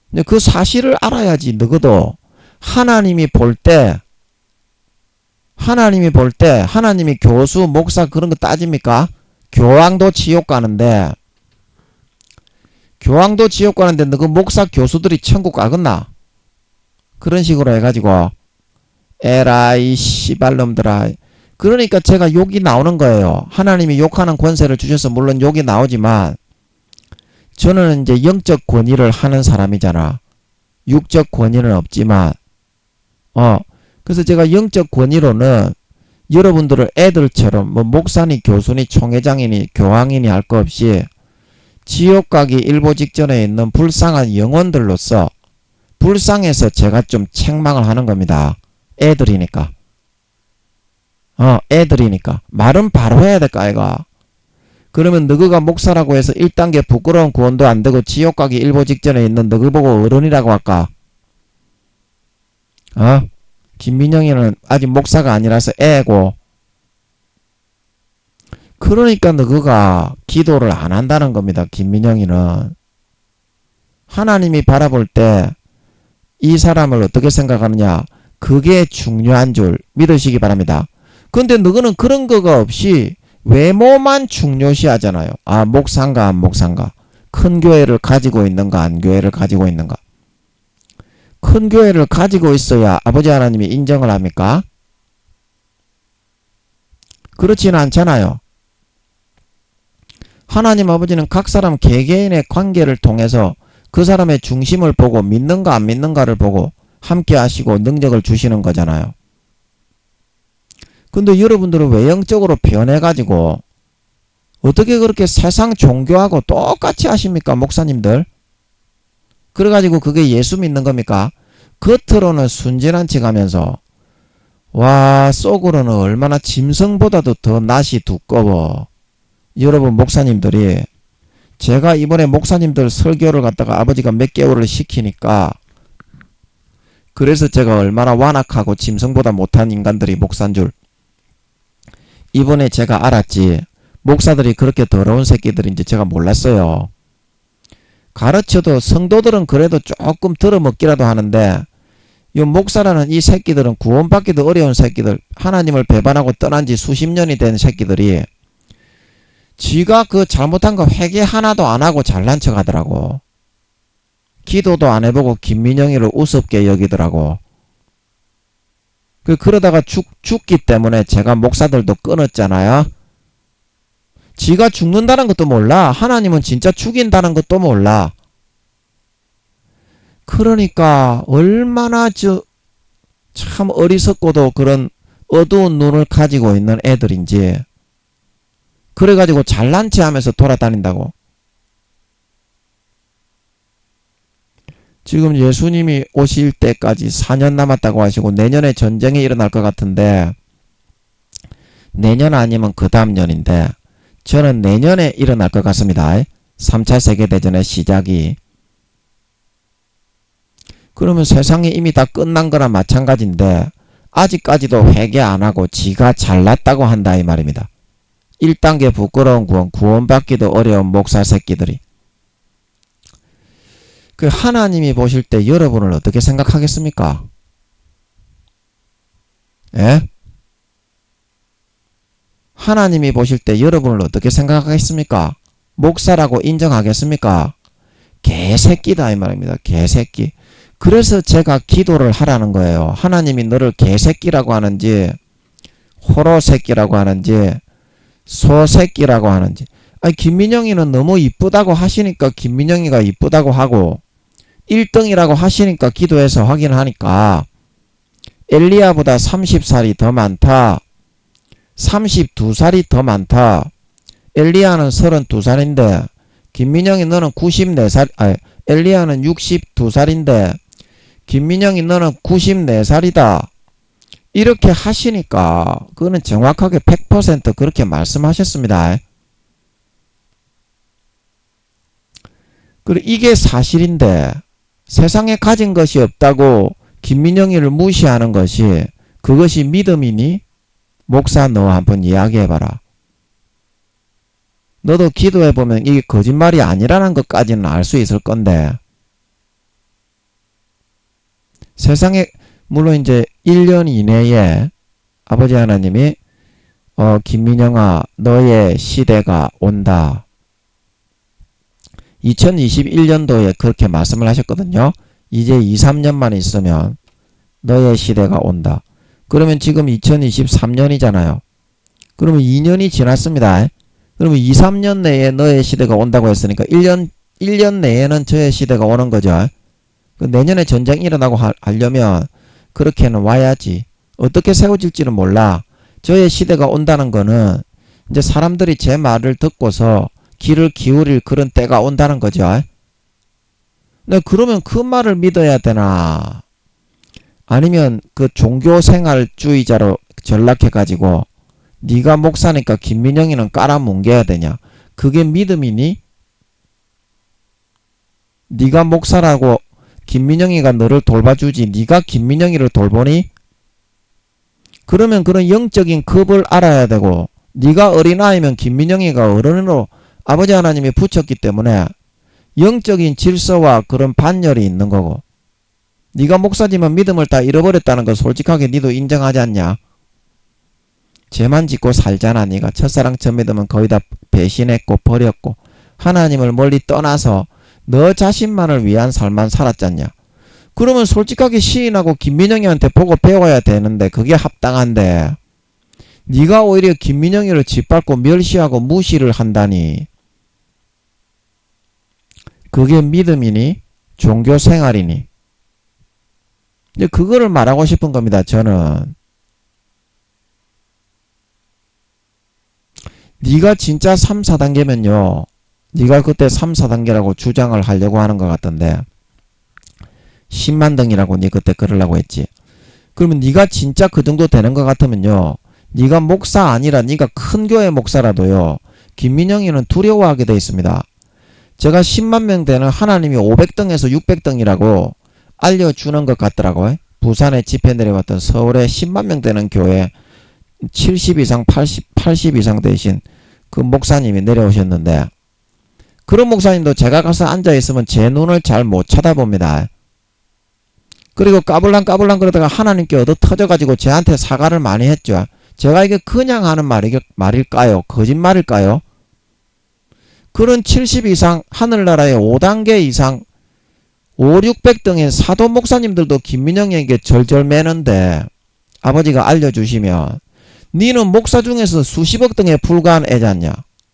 근데 그 사실을 알아야지. 너도 하나님이 볼 때 하나님이 교수, 목사 그런 거 따집니까? 교황도 지옥 가는데 너 그 목사 교수들이 천국 가겠나? 그런 식으로 해가지고 에라이 씨발놈들아. 그러니까 제가 욕이 나오는 거예요. 하나님이 욕하는 권세를 주셔서 물론 욕이 나오지만 저는 이제 영적 권위를 하는 사람이잖아. 육적 권위는 없지만 그래서 제가 영적 권위로는 여러분들을 애들처럼 뭐 목사니 교수니 총회장이니 교황이니 할 거 없이 지옥 가기 일보 직전에 있는 불쌍한 영혼들로서 불쌍해서 제가 좀 책망을 하는 겁니다. 애들이니까. 애들이니까. 말은 바로 해야 될까 아이가. 그러면 너그가 목사라고 해서 1단계 부끄러운 구원도 안 되고 지옥 가기 일보 직전에 있는 너그 보고 어른이라고 할까? 김민영이는 아직 목사가 아니라서 애고. 그러니까 너그가 기도를 안 한다는 겁니다. 김민영이는. 하나님이 바라볼 때 이 사람을 어떻게 생각하느냐, 그게 중요한 줄 믿으시기 바랍니다. 근데 너그는 그런 거가 없이 외모만 중요시 하잖아요. 목사인가 안 목사인가, 큰 교회를 가지고 있는가 안 교회를 가지고 있는가. 큰 교회를 가지고 있어야 아버지 하나님이 인정을 합니까? 그렇지는 않잖아요. 하나님 아버지는 각 사람 개개인의 관계를 통해서 그 사람의 중심을 보고 믿는가 안 믿는가를 보고 함께 하시고 능력을 주시는 거잖아요. 근데 여러분들은 외형적으로 변해가지고 어떻게 그렇게 세상 종교하고 똑같이 하십니까, 목사님들? 그래가지고 그게 예수 믿는 겁니까? 겉으로는 순진한 척 하면서 와, 속으로는 얼마나 짐승보다도 더 낫이 두꺼워. 여러분 목사님들이, 제가 이번에 목사님들 설교를 갖다가 아버지가 몇 개월을 시키니까 그래서 제가 얼마나 완악하고 짐승보다 못한 인간들이 목사인 줄 이번에 제가 알았지. 목사들이 그렇게 더러운 새끼들인지 제가 몰랐어요. 가르쳐도 성도들은 그래도 조금 들어먹기라도 하는데 이 목사라는 이 새끼들은 구원받기도 어려운 새끼들, 하나님을 배반하고 떠난 지 수십 년이 된 새끼들이 지가 그 잘못한 거 회개 하나도 안 하고 잘난 척 하더라고. 기도도 안 해보고 김민영이를 우습게 여기더라고. 그러다가 죽기 때문에 제가 목사들도 끊었잖아요. 지가 죽는다는 것도 몰라. 하나님은 진짜 죽인다는 것도 몰라. 그러니까 얼마나 참 어리석고도 그런 어두운 눈을 가지고 있는 애들인지. 그래가지고 잘난 체 하면서 돌아다닌다고. 지금 예수님이 오실 때까지 4년 남았다고 하시고 내년에 전쟁이 일어날 것 같은데, 내년 아니면 그 다음 년인데 저는 내년에 일어날 것 같습니다. 3차 세계대전의 시작이. 그러면 세상이 이미 다 끝난 거나 마찬가지인데 아직까지도 회개 안 하고 지가 잘났다고 한다 이 말입니다. 1단계 부끄러운 구원받기도 어려운 목사 새끼들이. 하나님이 보실 때 여러분을 어떻게 생각하겠습니까? 예? 하나님이 보실 때 여러분을 어떻게 생각하겠습니까? 목사라고 인정하겠습니까? 개새끼다 이 말입니다. 개새끼. 그래서 제가 기도를 하라는 거예요. 하나님이 너를 개새끼라고 하는지 호로새끼라고 하는지 소새끼라고 하는지. 김민영이는 너무 이쁘다고 하시니까 김민영이가 이쁘다고 하고 1등이라고 하시니까 기도해서 확인하니까 엘리야보다 30살이 더 많다, 32살이 더 많다, 엘리야는 32살인데 김민영이 너는 94살, 엘리야는 62살인데 김민영이 너는 94살이다. 이렇게 하시니까 그거는 정확하게 100% 그렇게 말씀하셨습니다. 그리고 이게 사실인데 세상에 가진 것이 없다고 김민영이를 무시하는 것이 그것이 믿음이니? 목사 너 한번 이야기해봐라. 너도 기도해보면 이게 거짓말이 아니라는 것까지는 알 수 있을 건데 세상에 물론 이제 1년 이내에 아버지 하나님이 김민영아 너의 시대가 온다. 2021년도에 그렇게 말씀을 하셨거든요. 이제 2, 3년만 있으면 너의 시대가 온다. 그러면 지금 2023년이잖아요. 그러면 2년이 지났습니다. 그러면 2, 3년 내에 너의 시대가 온다고 했으니까 1년 내에는 저의 시대가 오는 거죠. 내년에 전쟁이 일어나고 하려면 그렇게는 와야지. 어떻게 세워질지는 몰라. 저의 시대가 온다는 거는 이제 사람들이 제 말을 듣고서 귀를 기울일 그런 때가 온다는 거죠. 근데 그러면 그 말을 믿어야 되나? 아니면 그 종교생활주의자로 전락해가지고 네가 목사니까 김민영이는 깔아뭉개야 되냐? 그게 믿음이니? 네가 목사라고 김민영이가 너를 돌봐주지 네가 김민영이를 돌보니? 그러면 그런 영적인 급을 알아야 되고 네가 어린아이면 김민영이가 어른으로 아버지 하나님이 붙였기 때문에 영적인 질서와 그런 반열이 있는 거고 네가 목사지만 믿음을 다 잃어버렸다는 거 솔직하게 니도 인정하지 않냐? 죄만 짓고 살잖아. 네가 첫사랑 첫 믿음은 거의 다 배신했고 버렸고 하나님을 멀리 떠나서 너 자신만을 위한 삶만 살았잖냐. 그러면 솔직하게 시인하고 김민영이한테 보고 배워야 되는데 그게 합당한데 네가 오히려 김민영이를 짓밟고 멸시하고 무시를 한다니 그게 믿음이니? 종교생활이니? 이제 그거를 말하고 싶은 겁니다. 저는 네가 진짜 3, 4단계면요. 네가 그때 3, 4단계라고 주장을 하려고 하는 것 같던데 10만 등이라고 네 그때 그러려고 했지. 그러면 네가 진짜 그 정도 되는 것 같으면요. 네가 목사 아니라 네가 큰 교회 목사라도요. 김민영이는 두려워하게 돼 있습니다. 제가 10만 명 되는 하나님이 500등에서 600등이라고 알려주는 것 같더라고요. 부산에 집회 내려왔던 서울에 10만 명 되는 교회 70 이상 80 이상 되신 그 목사님이 내려오셨는데 그런 목사님도 제가 가서 앉아있으면 제 눈을 잘 못 쳐다봅니다. 그리고 까불랑 그러다가 하나님께 얻어 터져가지고 저한테 사과를 많이 했죠. 제가 이게 그냥 하는 말일까요? 거짓말일까요? 그런 70 이상 하늘나라의 5단계 이상 5, 600등의 사도 목사님들도 김민영에게 절절 매는데 아버지가 알려주시면 니는 목사 중에서 수십억 등에 불과한 애잖냐.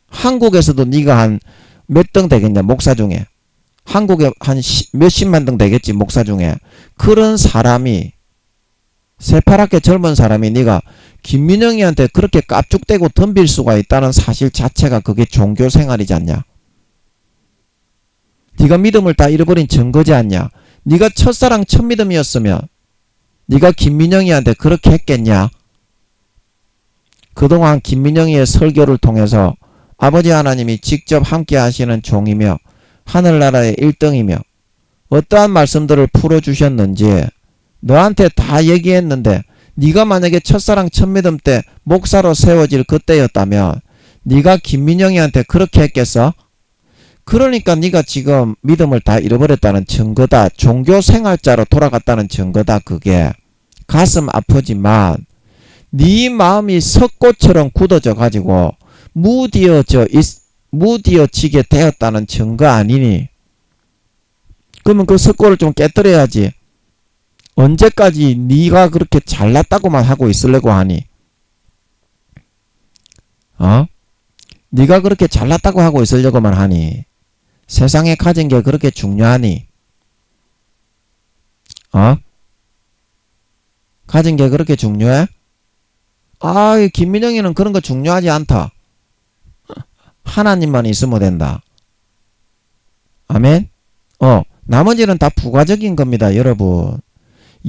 한국에서도 니가 한 몇 등 되겠냐 목사 중에. 한국에 한 몇십만 등 되겠지 목사 중에. 그런 사람이 새파랗게 젊은 사람이 니가 김민영이한테 그렇게 깝죽대고 덤빌 수가 있다는 사실 자체가 그게 종교생활이지 않냐. 네가 믿음을 다 잃어버린 증거지 않냐. 네가 첫사랑 첫 믿음이었으면 네가 김민영이한테 그렇게 했겠냐. 그동안 김민영이의 설교를 통해서 아버지 하나님이 직접 함께 하시는 종이며 하늘나라의 1등이며 어떠한 말씀들을 풀어주셨는지 너한테 다 얘기했는데 네가 만약에 첫사랑 첫 믿음 때 목사로 세워질 그때였다면 네가 김민영이한테 그렇게 했겠어? 그러니까 네가 지금 믿음을 다 잃어버렸다는 증거다. 종교생활자로 돌아갔다는 증거다. 그게 가슴 아프지만 네 마음이 석고처럼 굳어져 가지고 무디어지게 되었다는 증거 아니니? 그러면 그 석고를 좀 깨뜨려야지. 언제까지 네가 그렇게 잘났다고만 하고 있으려고 하니? 네가 그렇게 잘났다고 하고 있으려고만 하니? 세상에 가진 게 그렇게 중요하니? 가진 게 그렇게 중요해? 김민영이는 그런 거 중요하지 않다. 하나님만 있으면 된다. 아멘? 나머지는 다 부가적인 겁니다, 여러분.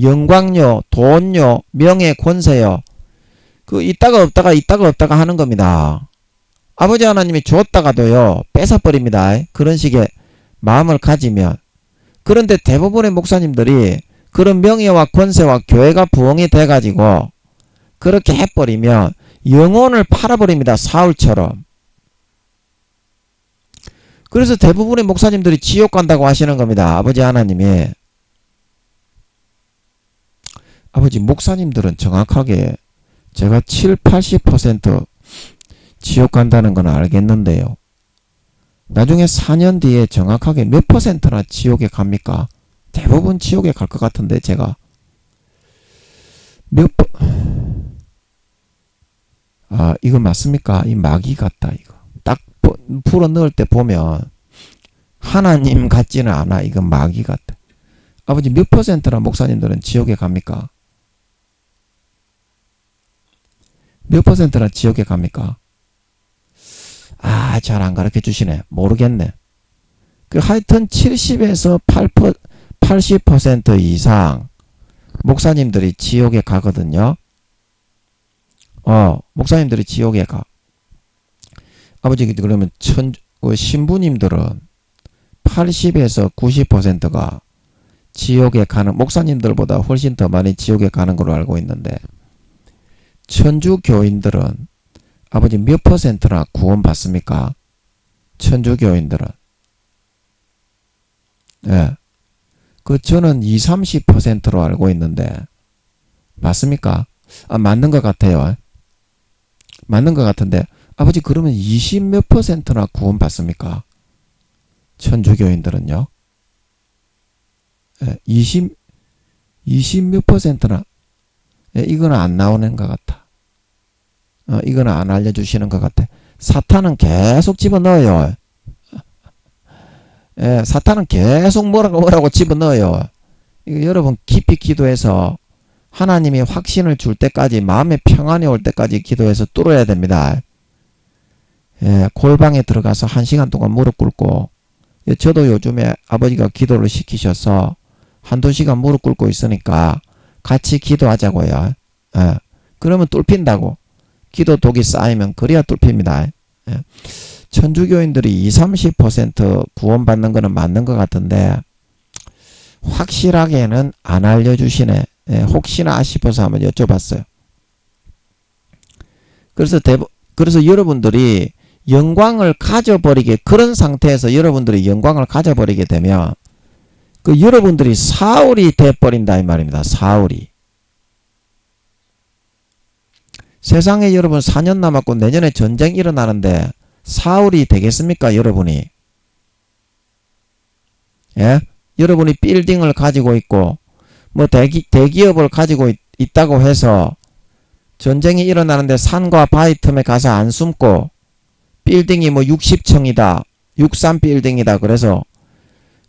영광요, 돈요, 명예, 권세요. 있다가 없다가 하는 겁니다. 아버지 하나님이 줬다가도요, 뺏어버립니다. 그런 식의 마음을 가지면. 그런데 대부분의 목사님들이 그런 명예와 권세와 교회가 부흥이 돼가지고 그렇게 해버리면 영혼을 팔아버립니다. 사울처럼. 그래서 대부분의 목사님들이 지옥 간다고 하시는 겁니다. 아버지 하나님이. 아버지 목사님들은 정확하게 제가 70~80% 지옥 간다는 건 알겠는데요. 나중에 4년 뒤에 정확하게 몇 %나 지옥에 갑니까? 대부분 지옥에 갈 것 같은데 제가 이거 맞습니까? 이 마귀 같다 이거. 딱 풀어 넣을 때 보면 하나님 같지는 않아. 이건 마귀 같다. 아버지 몇 %나 목사님들은 지옥에 갑니까? 몇 %나 지옥에 갑니까? 잘 안 가르쳐 주시네. 모르겠네. 하여튼 70에서 80% 이상 목사님들이 지옥에 가거든요. 목사님들이 지옥에 가. 아버지 그러면 신부님들은 80에서 90%가 지옥에 가는, 목사님들보다 훨씬 더 많이 지옥에 가는 걸로 알고 있는데, 천주교인들은 아버지 몇 %나 구원받습니까? 천주교인들은. 예. 저는 20~30%로 알고 있는데, 맞습니까? 맞는 것 같아요. 맞는 것 같은데, 아버지 그러면 20몇 %나 구원받습니까? 천주교인들은요? 예, 20몇 %나. 예, 이거는 안 나오는 것 같아. 이거는 안 알려주시는 것 같아. 사탄은 계속 집어넣어요. 예, 사탄은 계속 뭐라고 집어넣어요. 이거 여러분 깊이 기도해서 하나님이 확신을 줄 때까지, 마음의 평안이 올 때까지 기도해서 뚫어야 됩니다. 예, 골방에 들어가서 1시간 동안 무릎 꿇고, 저도 요즘에 아버지가 기도를 시키셔서 1~2시간 무릎 꿇고 있으니까 같이 기도하자고요. 예, 그러면 뚫힌다고. 기도 독이 쌓이면 그래야 뚫힙니다. 예. 천주교인들이 20~30% 구원받는 거는 맞는 것 같은데 확실하게는 안 알려주시네. 예, 혹시나 싶어서 한번 여쭤봤어요. 그래서 여러분들이 영광을 가져버리게, 그런 상태에서 여러분들이 영광을 가져버리게 되면 여러분들이 사울이 돼버린다 이 말입니다. 사울이. 세상에 여러분 4년 남았고 내년에 전쟁 일어나는데 사울이 되겠습니까? 여러분이. 예? 여러분이 빌딩을 가지고 있고 뭐 대기업을 가지고 있다고 해서 전쟁이 일어나는데 산과 바위 틈에 가서 안 숨고 빌딩이 뭐 60층이다. 63빌딩이다. 그래서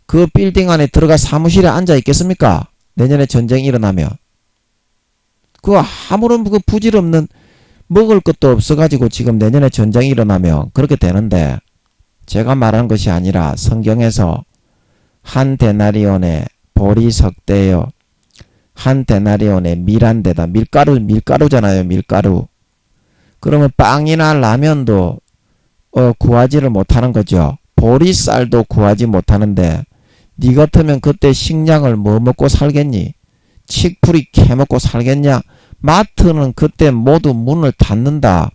그 빌딩 안에 들어가 사무실에 앉아 있겠습니까? 내년에 전쟁이 일어나면. 아무런 부질없는 먹을 것도 없어가지고 지금 내년에 전쟁이 일어나면 그렇게 되는데, 제가 말한 것이 아니라 성경에서 한 데나리온에 보리 석대요, 한 데나리온에 밀 한 대다. 밀가루잖아요. 밀가루. 그러면 빵이나 라면도 구하지를 못하는 거죠. 보리쌀도 구하지 못하는데 니 같으면 그때 식량을 뭐 먹고 살겠니? 칡뿌리 캐먹고 살겠냐? 마트는 그때 모두 문을 닫는다.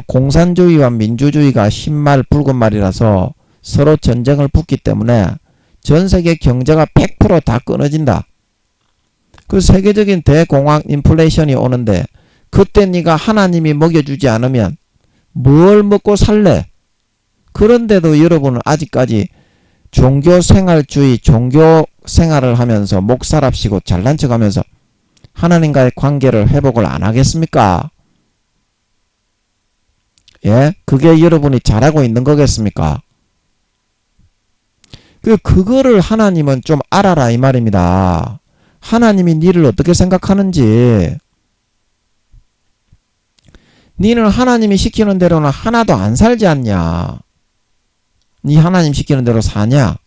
공산주의와 민주주의가 흰말 붉은 말이라서 서로 전쟁을 붙기 때문에 전세계 경제가 100% 다 끊어진다. 세계적인 대공황 인플레이션이 오는데 그때 네가 하나님이 먹여주지 않으면 뭘 먹고 살래? 그런데도 여러분은 아직까지 종교생활주의, 종교생활을 하면서 목사랍시고 잘난 척하면서 하나님과의 관계를 회복을 안 하겠습니까? 예? 그게 여러분이 잘하고 있는 거겠습니까? 그거를 하나님은 좀 알아라 이 말입니다. 하나님이 니를 어떻게 생각하는지. 니는 하나님이 시키는 대로는 하나도 안 살지 않냐? 니 하나님 시키는 대로 사냐?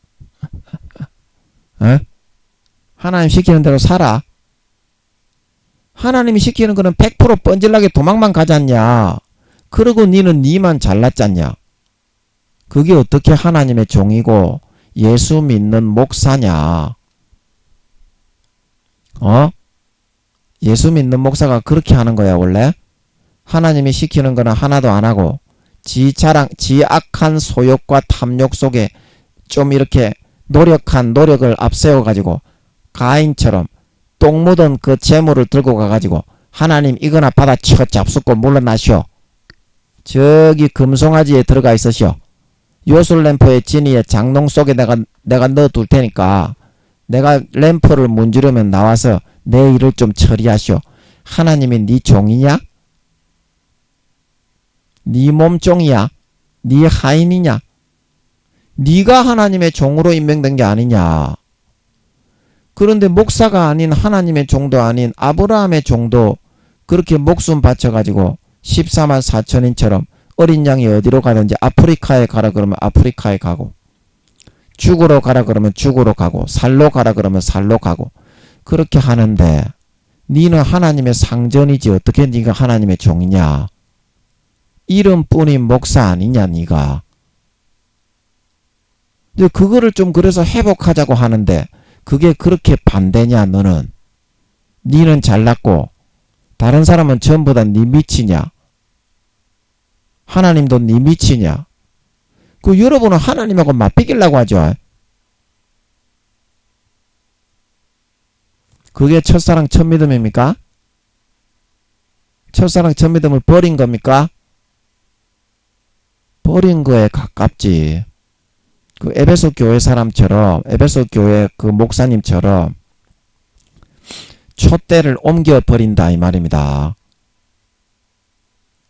에? 하나님 시키는 대로 살아? 하나님이 시키는 거는 100% 뻔질나게 도망만 가잖냐? 그러고 니는 니만 잘났잖냐? 그게 어떻게 하나님의 종이고 예수 믿는 목사냐? 예수 믿는 목사가 그렇게 하는 거야 원래? 하나님이 시키는 거는 하나도 안 하고 지 악한 소욕과 탐욕 속에 좀 이렇게 노력을 앞세워가지고 가인처럼 똥 묻은 그 재물을 들고 가가지고 하나님 이거나 받아 쳐 잡숫고 물러나시오. 저기 금송아지에 들어가 있으시오. 요술램프의 진이의 장롱 속에 내가 넣어둘 테니까 내가 램프를 문지르면 나와서 내 일을 좀 처리하시오. 하나님이 네 종이냐? 네 몸종이야? 네 하인이냐? 네가 하나님의 종으로 임명된 게 아니냐? 그런데 목사가 아닌 하나님의 종도 아닌 아브라함의 종도 그렇게 목숨 바쳐가지고 14만 4천인처럼 어린 양이 어디로 가든지 아프리카에 가라 그러면 아프리카에 가고 죽으러 가라 그러면 죽으러 가고 살로 가라 그러면 살로 가고 그렇게 하는데 니는 하나님의 상전이지 어떻게 니가 하나님의 종이냐? 이름뿐인 목사 아니냐 니가? 근데 그거를 좀 그래서 회복하자고 하는데 그게 그렇게 반대냐 너는? 니는 잘났고 다른 사람은 전부 다 니 미치냐? 하나님도 니 미치냐? 그 여러분은 하나님하고 맞비기려고 하죠. 그게 첫사랑 첫믿음입니까? 첫사랑 첫믿음을 버린 겁니까? 버린 거에 가깝지. 그 에베소 교회 사람처럼 에베소 교회 그 목사님처럼 촛대를 옮겨버린다 이 말입니다.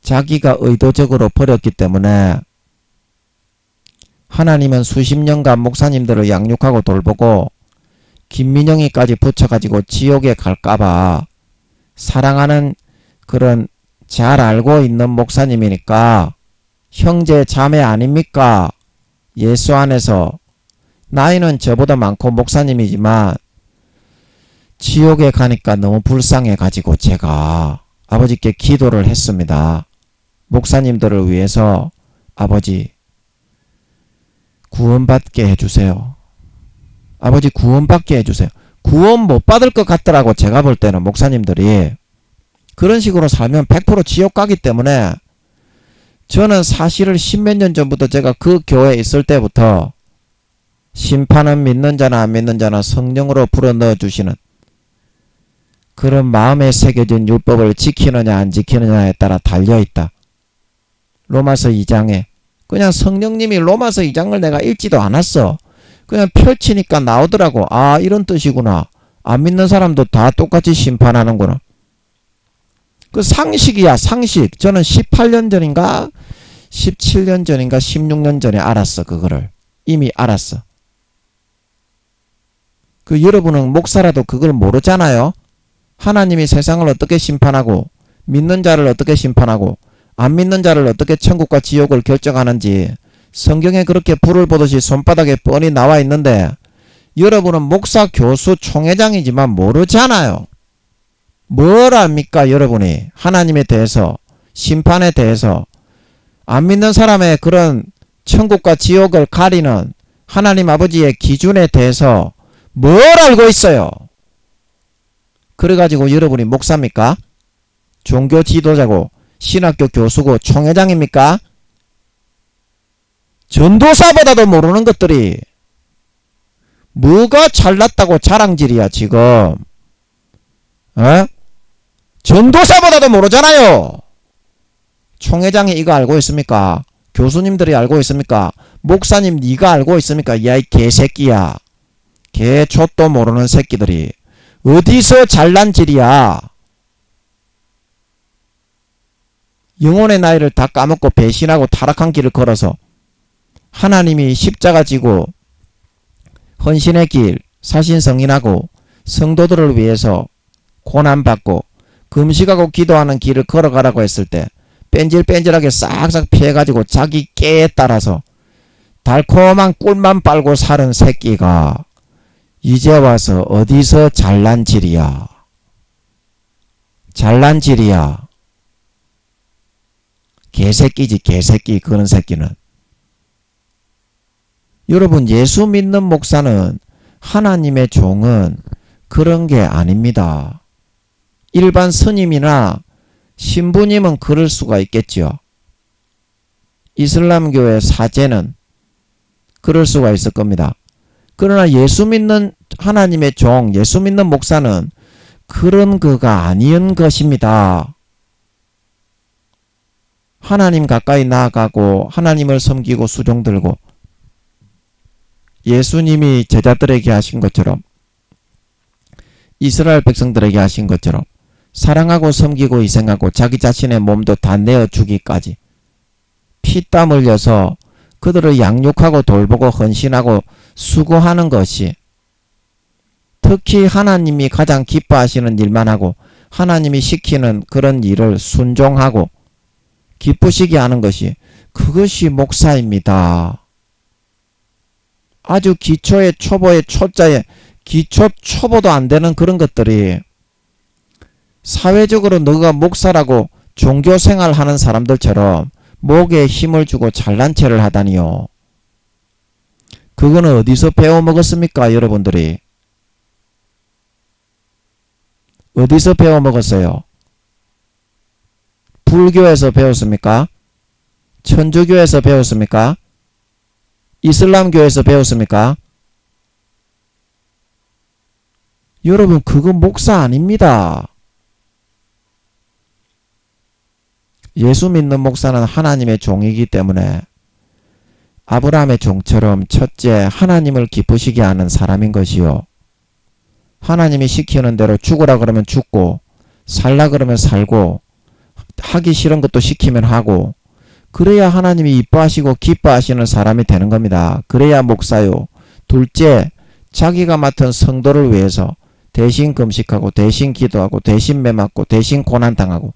자기가 의도적으로 버렸기 때문에 하나님은 수십 년간 목사님들을 양육하고 돌보고 김민영이까지 붙여가지고 지옥에 갈까봐 사랑하는 그런 잘 알고 있는 목사님이니까 형제 자매 아닙니까? 예수 안에서 나이는 저보다 많고 목사님이지만 지옥에 가니까 너무 불쌍해가지고 제가 아버지께 기도를 했습니다. 목사님들을 위해서 아버지 구원받게 해주세요. 아버지 구원받게 해주세요. 구원 못 받을 것 같더라고. 제가 볼 때는 목사님들이 그런 식으로 살면 100% 지옥 가기 때문에 저는 사실을 10몇 년 전부터 제가 그 교회에 있을 때부터 심판은 믿는 자나 안 믿는 자나 성령으로 불어넣어 주시는 그런 마음에 새겨진 율법을 지키느냐 안 지키느냐에 따라 달려있다. 로마서 2장에 그냥 성령님이 로마서 2장을 내가 읽지도 않았어. 그냥 펼치니까 나오더라고. 아 이런 뜻이구나. 안 믿는 사람도 다 똑같이 심판하는구나. 그 상식이야 상식. 저는 18년 전인가 17년 전인가 16년 전에 알았어. 그거를 이미 알았어. 그 여러분은 목사라도 그걸 모르잖아요. 하나님이 세상을 어떻게 심판하고 믿는 자를 어떻게 심판하고 안 믿는 자를 어떻게 천국과 지옥을 결정하는지 성경에 그렇게 불을 보듯이 손바닥에 뻔히 나와 있는데 여러분은 목사, 교수, 총회장이지만 모르잖아요. 뭘 압니까 여러분이 하나님에 대해서 심판에 대해서 안 믿는 사람의 그런 천국과 지옥을 가리는 하나님 아버지의 기준에 대해서 뭘 알고 있어요? 그래가지고 여러분이 목사입니까? 종교 지도자고 신학교 교수고 총회장입니까? 전도사보다도 모르는 것들이 뭐가 잘났다고 자랑질이야 지금. 전도사보다도 모르잖아요. 총회장이 이거 알고 있습니까? 교수님들이 알고 있습니까? 목사님 네가 알고 있습니까? 야 이 개새끼야. 개초도 모르는 새끼들이 어디서 잘난 질이야. 영혼의 나이를 다 까먹고 배신하고 타락한 길을 걸어서 하나님이 십자가 지고 헌신의 길 사신성인하고 성도들을 위해서 고난받고 금식하고 기도하는 길을 걸어가라고 했을 때 뺀질뺀질하게 싹싹 피해가지고 자기 깨에 따라서 달콤한 꿀만 빨고 사는 새끼가 이제 와서 어디서 잘난 질이야. 잘난 질이야. 개새끼지 개새끼. 그런 새끼는. 여러분, 예수 믿는 목사는, 하나님의 종은 그런 게 아닙니다. 일반 스님이나 신부님은 그럴 수가 있겠죠. 이슬람교의 사제는 그럴 수가 있을 겁니다. 그러나 예수 믿는 하나님의 종, 예수 믿는 목사는 그런 그가 아닌 것입니다. 하나님 가까이 나아가고 하나님을 섬기고 수종 들고 예수님이 제자들에게 하신 것처럼, 이스라엘 백성들에게 하신 것처럼 사랑하고 섬기고 희생하고 자기 자신의 몸도 다 내어주기까지 피땀 흘려서 그들을 양육하고 돌보고 헌신하고 수고하는 것이, 특히 하나님이 가장 기뻐하시는 일만 하고 하나님이 시키는 그런 일을 순종하고 기쁘시게 하는 것이, 그것이 목사입니다. 아주 기초의 초보의 초자의 기초 초보도 안 되는 그런 것들이 사회적으로 너가 목사라고 종교생활 하는 사람들처럼 목에 힘을 주고 잘난 체를 하다니요. 그거는 어디서 배워먹었습니까? 여러분들이 어디서 배워먹었어요? 불교에서 배웠습니까? 천주교에서 배웠습니까? 이슬람교에서 배웠습니까? 여러분, 그건 목사 아닙니다. 예수 믿는 목사는 하나님의 종이기 때문에 아브라함의 종처럼 첫째 하나님을 기쁘시게 하는 사람인 것이요, 하나님이 시키는 대로 죽으라 그러면 죽고 살라 그러면 살고 하기 싫은 것도 시키면 하고, 그래야 하나님이 이뻐하시고 기뻐하시는 사람이 되는 겁니다. 그래야 목사요. 둘째, 자기가 맡은 성도를 위해서 대신 금식하고 대신 기도하고 대신 매맞고 대신 고난당하고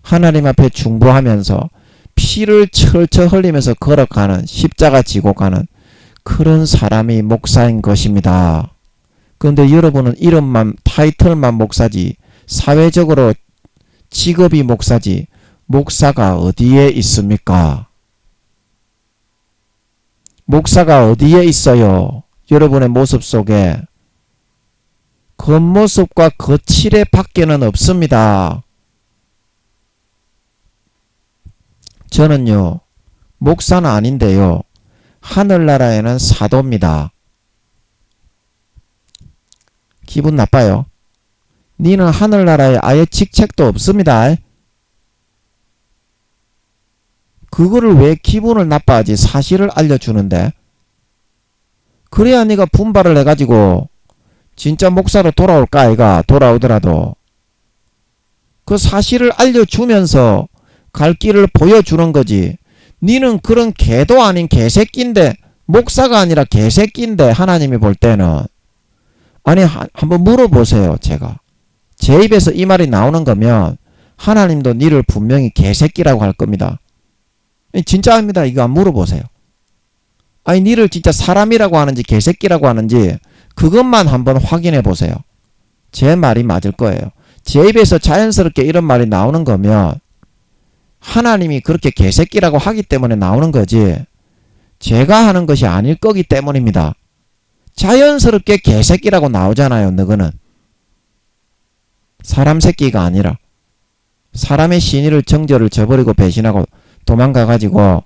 하나님 앞에 중보하면서 피를 철철 흘리면서 걸어가는, 십자가 지고 가는 그런 사람이 목사인 것입니다. 그런데 여러분은 이름만, 타이틀만 목사지, 사회적으로 직업이 목사지, 목사가 어디에 있습니까? 목사가 어디에 있어요? 여러분의 모습 속에 겉모습과 거칠의 밖에는 없습니다. 저는요, 목사는 아닌데요, 하늘나라에는 사도입니다. 기분 나빠요. 니는 하늘나라에 아예 직책도 없습니다. 그거를 왜 기분을 나빠하지? 사실을 알려주는데. 그래야 네가 분발을 해가지고 진짜 목사로 돌아올까 아이가? 돌아오더라도 그 사실을 알려주면서 갈 길을 보여주는 거지. 니는 그런 개도 아닌 개새끼인데, 목사가 아니라 개새끼인데, 하나님이 볼 때는. 아니, 한번 물어보세요. 제가 제 입에서 이 말이 나오는 거면 하나님도 니를 분명히 개새끼라고 할 겁니다. 진짜 합니다. 이거 안 물어보세요. 아니, 니를 진짜 사람이라고 하는지 개새끼라고 하는지 그것만 한번 확인해 보세요. 제 말이 맞을 거예요. 제 입에서 자연스럽게 이런 말이 나오는 거면 하나님이 그렇게 개새끼라고 하기 때문에 나오는 거지, 제가 하는 것이 아닐 거기 때문입니다. 자연스럽게 개새끼라고 나오잖아요. 너거는 사람 새끼가 아니라 사람의 신의를 정죄를 저버리고 배신하고 도망가가지고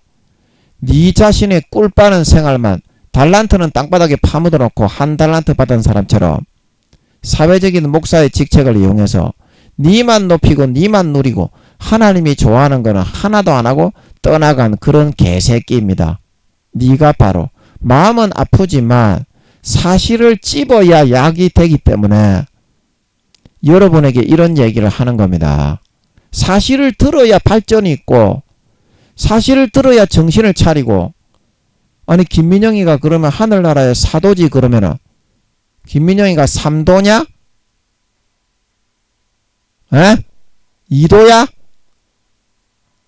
네 자신의 꿀 빠는 생활만, 달란트는 땅바닥에 파묻어 놓고 한 달란트 받은 사람처럼 사회적인 목사의 직책을 이용해서 니만 높이고 니만 누리고 하나님이 좋아하는 거는 하나도 안 하고 떠나간 그런 개새끼입니다. 네가 바로 마음은 아프지만 사실을 찝어야 약이 되기 때문에 여러분에게 이런 얘기를 하는 겁니다. 사실을 들어야 발전이 있고 사실을 들어야 정신을 차리고. 아니, 김민영이가 그러면 하늘나라의 사도지 그러면은 김민영이가 3도냐? 에? 2도야?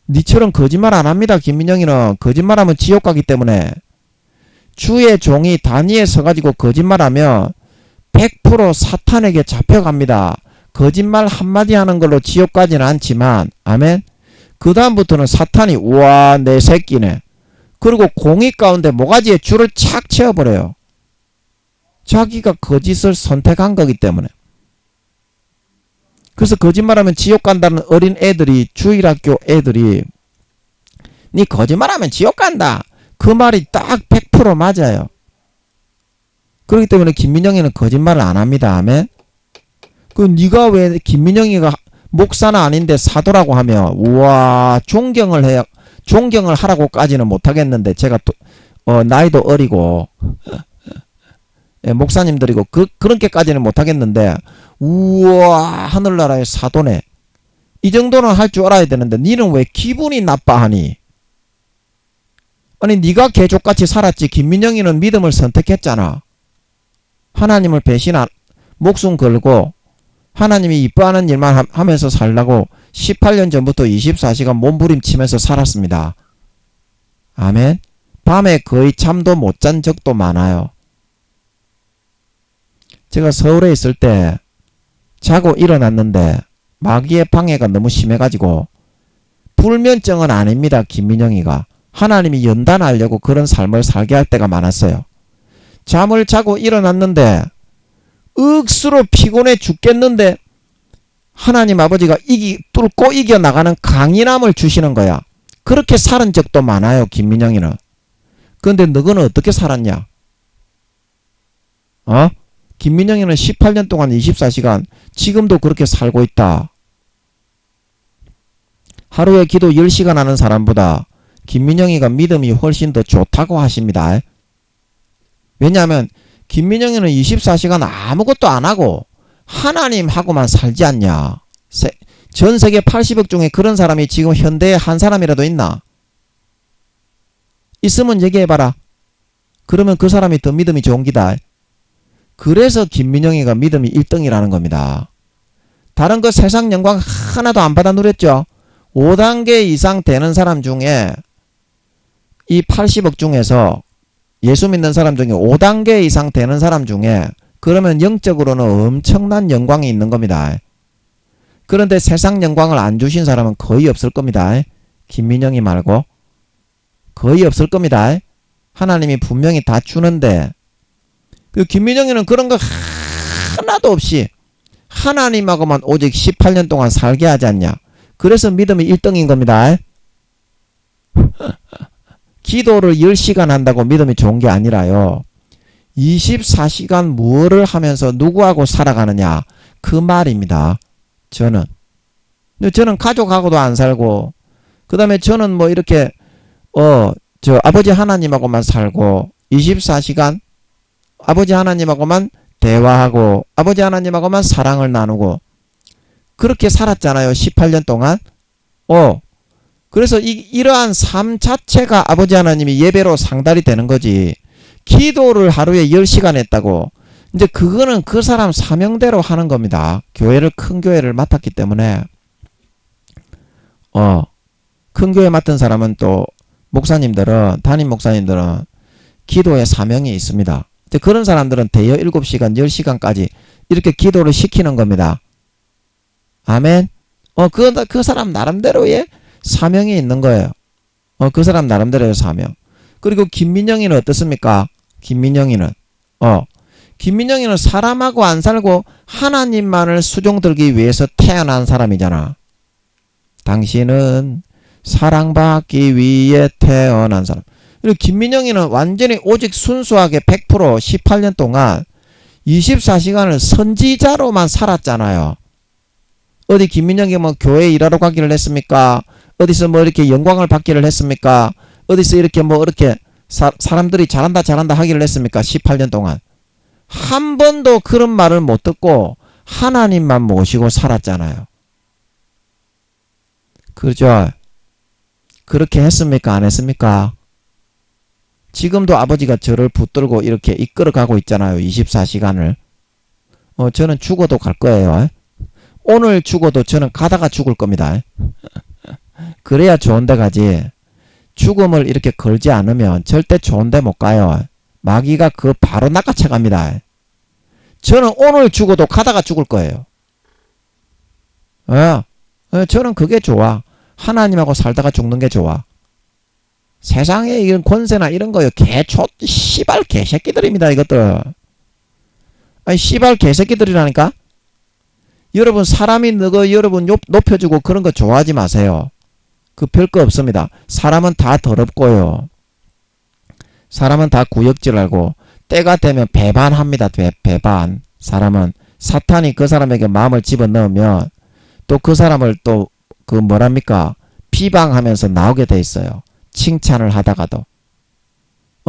니처럼 거짓말 안 합니다. 김민영이는 거짓말하면 지옥 가기 때문에. 주의 종이 단위에 서가지고 거짓말하면 100% 사탄에게 잡혀갑니다. 거짓말 한마디 하는 걸로 지옥 가지는 않지만, 아멘. 그 다음부터는 사탄이 우와 내 새끼네. 그리고 공의 가운데 모가지에 줄을 착 채워버려요. 자기가 거짓을 선택한 거기 때문에. 그래서 거짓말하면 지옥 간다는 어린 애들이, 주일학교 애들이 니 거짓말하면 지옥 간다, 그 말이 딱 100% 맞아요. 그렇기 때문에 김민영이는 거짓말을 안 합니다. 아멘. 그 니가 왜 김민영이가 목사는 아닌데 사도라고 하면 우와 존경을 해야, 존경을 하라고까지는 못하겠는데, 제가 또 나이도 어리고 예, 목사님들이고 그렇게까지는 못하겠는데 우와 하늘나라의 사도네, 이 정도는 할 줄 알아야 되는데 니는 왜 기분이 나빠하니? 아니 니가 개족같이 살았지. 김민영이는 믿음을 선택했잖아. 하나님을 배신한, 목숨 걸고 하나님이 이뻐하는 일만 하면서 살라고 18년 전부터 24시간 몸부림치면서 살았습니다. 아멘. 밤에 거의 잠도 못 잔 적도 많아요. 제가 서울에 있을 때 자고 일어났는데 마귀의 방해가 너무 심해가지고, 불면증은 아닙니다. 김민영이가 하나님이 연단하려고 그런 삶을 살게 할 때가 많았어요. 잠을 자고 일어났는데 억수로 피곤해 죽겠는데 하나님 아버지가 뚫고 이겨나가는 강인함을 주시는 거야. 그렇게 살은 적도 많아요. 김민영이는. 그런데 너는 어떻게 살았냐? 김민영이는 18년 동안 24시간 지금도 그렇게 살고 있다. 하루에 기도 10시간 하는 사람보다 김민영이가 믿음이 훨씬 더 좋다고 하십니다. 왜냐하면 김민영이는 24시간 아무것도 안 하고 하나님하고만 살지 않냐. 전 세계 80억 중에 그런 사람이 지금 현대에 한 사람이라도 있나? 있으면 얘기해봐라. 그러면 그 사람이 더 믿음이 좋은 기다. 그래서 김민영이가 믿음이 1등이라는 겁니다. 다른 거 세상 영광 하나도 안 받아 누렸죠. 5단계 이상 되는 사람 중에, 이 80억 중에서 예수 믿는 사람 중에 5단계 이상 되는 사람 중에, 그러면 영적으로는 엄청난 영광이 있는 겁니다. 그런데 세상 영광을 안 주신 사람은 거의 없을 겁니다. 김민영이 말고 거의 없을 겁니다. 하나님이 분명히 다 주는데, 그 김민영이는 그런 거 하나도 없이 하나님하고만 오직 18년 동안 살게 하지 않냐. 그래서 믿음이 1등인 겁니다. 기도를 10시간 한다고 믿음이 좋은 게 아니라요, 24시간 무엇을 하면서 누구하고 살아가느냐, 그 말입니다. 저는 가족하고도 안 살고, 그 다음에 저는 뭐 이렇게 아버지 하나님하고만 살고 24시간 아버지 하나님하고만 대화하고 아버지 하나님하고만 사랑을 나누고 그렇게 살았잖아요. 18년 동안. 그래서 이러한 삶 자체가 아버지 하나님이 예배로 상달이 되는 거지. 기도를 하루에 10시간 했다고. 이제 그거는 그 사람 사명대로 하는 겁니다. 큰 교회를 맡았기 때문에. 큰 교회 맡은 사람은 또 담임 목사님들은 기도에 사명이 있습니다. 그런 사람들은 대여 7시간, 10시간까지 이렇게 기도를 시키는 겁니다. 아멘. 그 사람 나름대로의 사명이 있는 거예요. 그 사람 나름대로의 사명. 그리고 김민영이는 어떻습니까? 김민영이는 사람하고 안 살고 하나님만을 수종들기 위해서 태어난 사람이잖아. 당신은 사랑받기 위해 태어난 사람. 그리고 김민영이는 완전히 오직 순수하게 100% 18년 동안 24시간을 선지자로만 살았잖아요. 어디 김민영이 뭐 교회 일하러 가기를 했습니까? 어디서 뭐 이렇게 영광을 받기를 했습니까? 어디서 이렇게 뭐 이렇게 사람들이 잘한다 하기를 했습니까? 18년 동안 한 번도 그런 말을 못 듣고 하나님만 모시고 살았잖아요. 그죠? 그렇게 했습니까? 안 했습니까? 지금도 아버지가 저를 붙들고 이렇게 이끌어가고 있잖아요. 24시간을. 저는 죽어도 갈 거예요. 오늘 죽어도 저는 가다가 죽을 겁니다. 그래야 좋은 데 가지. 죽음을 이렇게 걸지 않으면 절대 좋은 데 못 가요. 마귀가 그 바로 낚아채 갑니다. 저는 오늘 죽어도 가다가 죽을 거예요. 저는 그게 좋아. 하나님하고 살다가 죽는 게 좋아. 세상에 이런 권세나 이런 거요. 씨발 개새끼들입니다, 이것들. 아니, 씨발 개새끼들이라니까? 여러분, 사람이 여러분 높여주고 그런 거 좋아하지 마세요. 그 별거 없습니다. 사람은 다 더럽고요. 사람은 다 구역질하고, 때가 되면 배반합니다, 배반. 사람은, 사탄이 그 사람에게 마음을 집어넣으면, 또 그 사람을 또, 비방하면서 나오게 돼 있어요. 칭찬을 하다가도.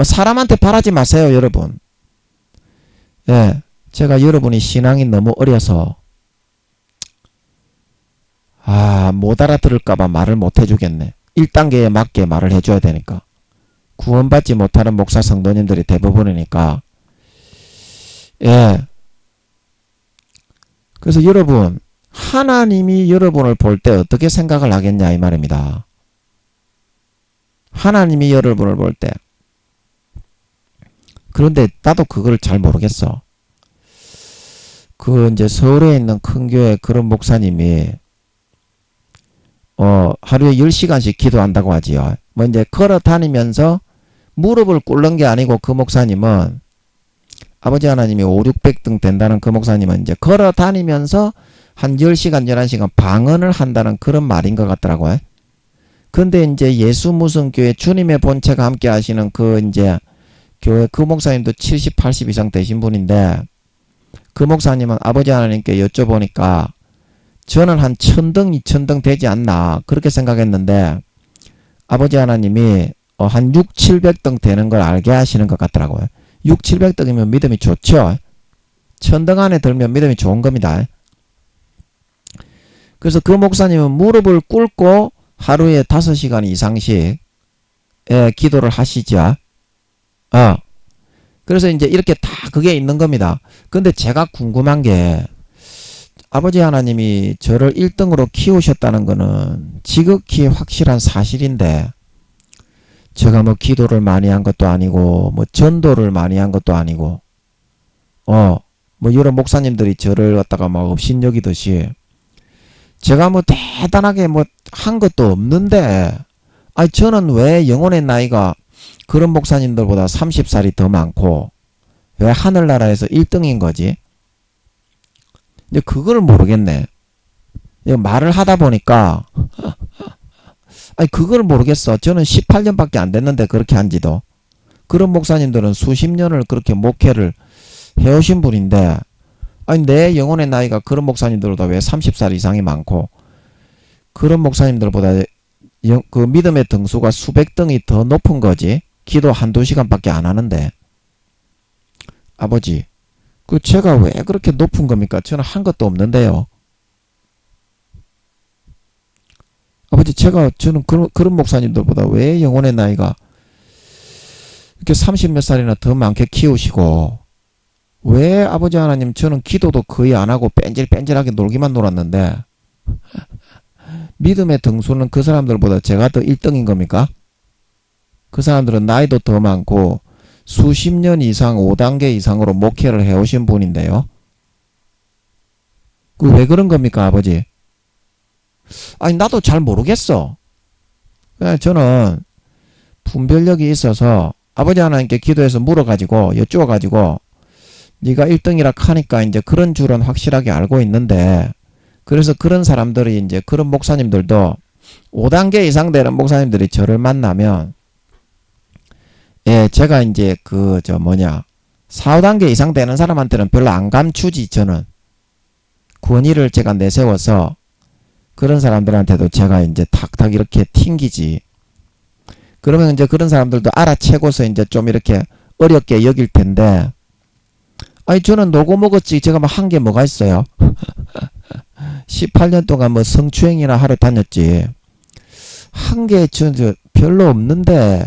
사람한테 바라지 마세요, 여러분. 예. 제가 여러분이 신앙이 너무 어려서, 못 알아들을까봐 말을 못 해주겠네. 1단계에 맞게 말을 해줘야 되니까. 구원받지 못하는 목사 성도님들이 대부분이니까. 예. 그래서 여러분, 하나님이 여러분을 볼 때 어떻게 생각을 하겠냐, 이 말입니다. 하나님이 여러분을 볼 때. 그런데 나도 그걸 잘 모르겠어. 이제 서울에 있는 큰 교회 그런 목사님이, 하루에 10시간씩 기도한다고 하지요. 이제 걸어 다니면서 무릎을 꿇는 게 아니고 그 목사님은, 아버지 하나님이 5, 600등 된다는 그 목사님은 이제 걸어 다니면서 한 10시간, 11시간 방언을 한다는 그런 말인 것 같더라고요. 근데 이제 예수 무슨 교회 주님의 본체가 함께 하시는 이제 교회 그 목사님도 70, 80 이상 되신 분인데, 그 목사님은 아버지 하나님께 여쭤보니까 저는 한 1000등, 2000등 되지 않나 그렇게 생각했는데, 아버지 하나님이 한 6, 700등 되는 걸 알게 하시는 것 같더라고요. 6, 700등이면 믿음이 좋죠. 1000등 안에 들면 믿음이 좋은 겁니다. 그래서 그 목사님은 무릎을 꿇고 하루에 5시간 이상씩 기도를 하시죠. 그래서 이제 이렇게 다 그게 있는 겁니다. 근데 제가 궁금한 게, 아버지 하나님이 저를 1등으로 키우셨다는 거는 지극히 확실한 사실인데, 제가 기도를 많이 한 것도 아니고, 전도를 많이 한 것도 아니고, 여러 목사님들이 저를 갖다가 업신여기듯이, 제가 대단하게 한 것도 없는데, 저는 왜 영혼의 나이가 그런 목사님들보다 30살이 더 많고, 왜 하늘나라에서 1등인 거지? 근데 그걸 모르겠네. 말을 하다 보니까, 그걸 모르겠어. 저는 18년밖에 안 됐는데, 그렇게 한 지도. 그런 목사님들은 수십 년을 그렇게 목회를 해오신 분인데, 내 영혼의 나이가 그런 목사님들보다 왜 30살 이상이 많고, 그런 목사님들보다 그 믿음의 등수가 수백 등이 더 높은 거지. 기도 한두 시간밖에 안 하는데. 아버지, 제가 왜 그렇게 높은 겁니까? 저는 한 것도 없는데요. 아버지, 저는 그런 목사님들보다 왜 영혼의 나이가 이렇게 30몇 살이나 더 많게 키우시고, 왜 아버지 하나님, 저는 기도도 거의 안 하고 뺀질뺀질하게 놀기만 놀았는데, 믿음의 등수는 그 사람들보다 제가 더 1등인 겁니까? 그 사람들은 나이도 더 많고 수십 년 이상 5단계 이상으로 목회를 해오신 분인데요. 왜 그런 겁니까, 아버지? 나도 잘 모르겠어. 저는 분별력이 있어서 아버지 하나님께 기도해서 물어가지고 여쭈어가지고, 네가 1등이라 하니까 이제 그런 줄은 확실하게 알고 있는데, 그래서 그런 사람들이 이제 그런 목사님들도 5단계 이상 되는 목사님들이 저를 만나면, 제가 이제 4, 5단계 이상 되는 사람한테는 별로 안 감추지. 저는 권위를 제가 내세워서 그런 사람들한테도 제가 이제 탁탁 이렇게 튕기지. 그러면 이제 그런 사람들도 알아채고서 이제 좀 이렇게 어렵게 여길 텐데, 저는 노고 먹었지. 제가 한 게 뭐가 있어요? 18년 동안 성추행이나 하러 다녔지. 한 게 별로 없는데,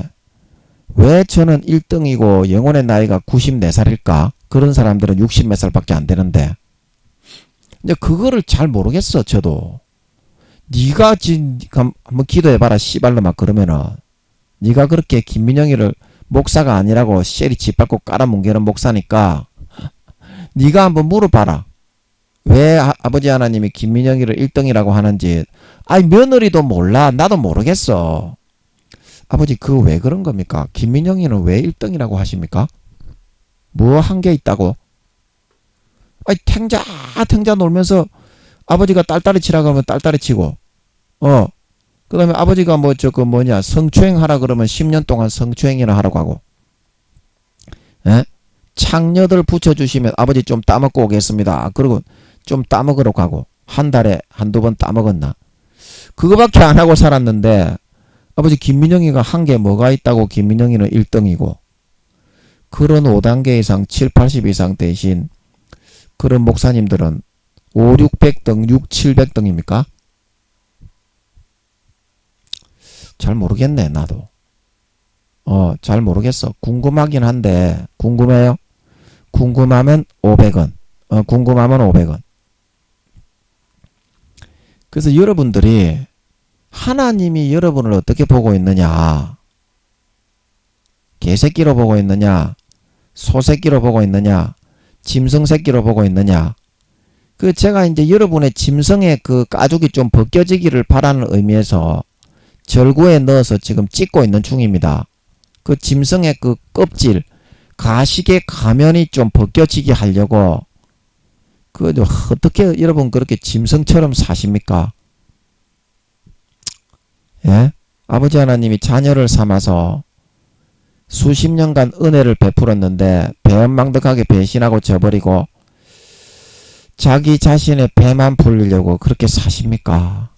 왜 저는 1등이고 영혼의 나이가 94살일까? 그런 사람들은 60 몇 살밖에 안 되는데. 근데 그거를 잘 모르겠어, 저도. 네가 한번 기도해봐라 씨발로 막 그러면은 네가 그렇게 김민영이를 목사가 아니라고 쉐리 짓밟고 깔아뭉개는 목사니까 네가 한번 물어봐라. 왜 아버지 하나님이 김민영이를 1등이라고 하는지. 아니 며느리도 몰라. 나도 모르겠어. 아버지 그거 왜 그런 겁니까? 김민영이는 왜 1등이라고 하십니까? 뭐 한 게 있다고? 아니 탱자 놀면서 아버지가 딸딸이 치라 그러면 딸딸이 치고 그 다음에 아버지가 성추행 하라 그러면 10년 동안 성추행이나 하라고 하고 예? 창녀들 붙여주시면 아버지 좀 따먹고 오겠습니다. 그리고 좀 따먹으러 가고 한 달에 한두 번 따먹었나? 그거밖에 안 하고 살았는데 아버지 김민영이가 한 게 뭐가 있다고 김민영이는 1등이고 그런 5단계 이상 7, 80 이상 대신 그런 목사님들은 5, 600등, 6, 700등입니까? 잘 모르겠네 나도. 잘 모르겠어. 궁금하긴 한데 궁금해요? 궁금하면 500원. 궁금하면 500원. 그래서 여러분들이 하나님이 여러분을 어떻게 보고 있느냐? 개새끼로 보고 있느냐? 소새끼로 보고 있느냐? 짐승새끼로 보고 있느냐? 그 제가 이제 여러분의 짐승의 그 가죽이 좀 벗겨지기를 바라는 의미에서 절구에 넣어서 지금 찢고 있는 중입니다. 그 짐승의 그 껍질, 가식의 가면이 좀 벗겨지게 하려고 어떻게 여러분 그렇게 짐승처럼 사십니까? 예? 아버지 하나님이 자녀를 삼아서 수십 년간 은혜를 베풀었는데 배은망덕하게 배신하고 져버리고 자기 자신의 배만 불리려고 그렇게 사십니까?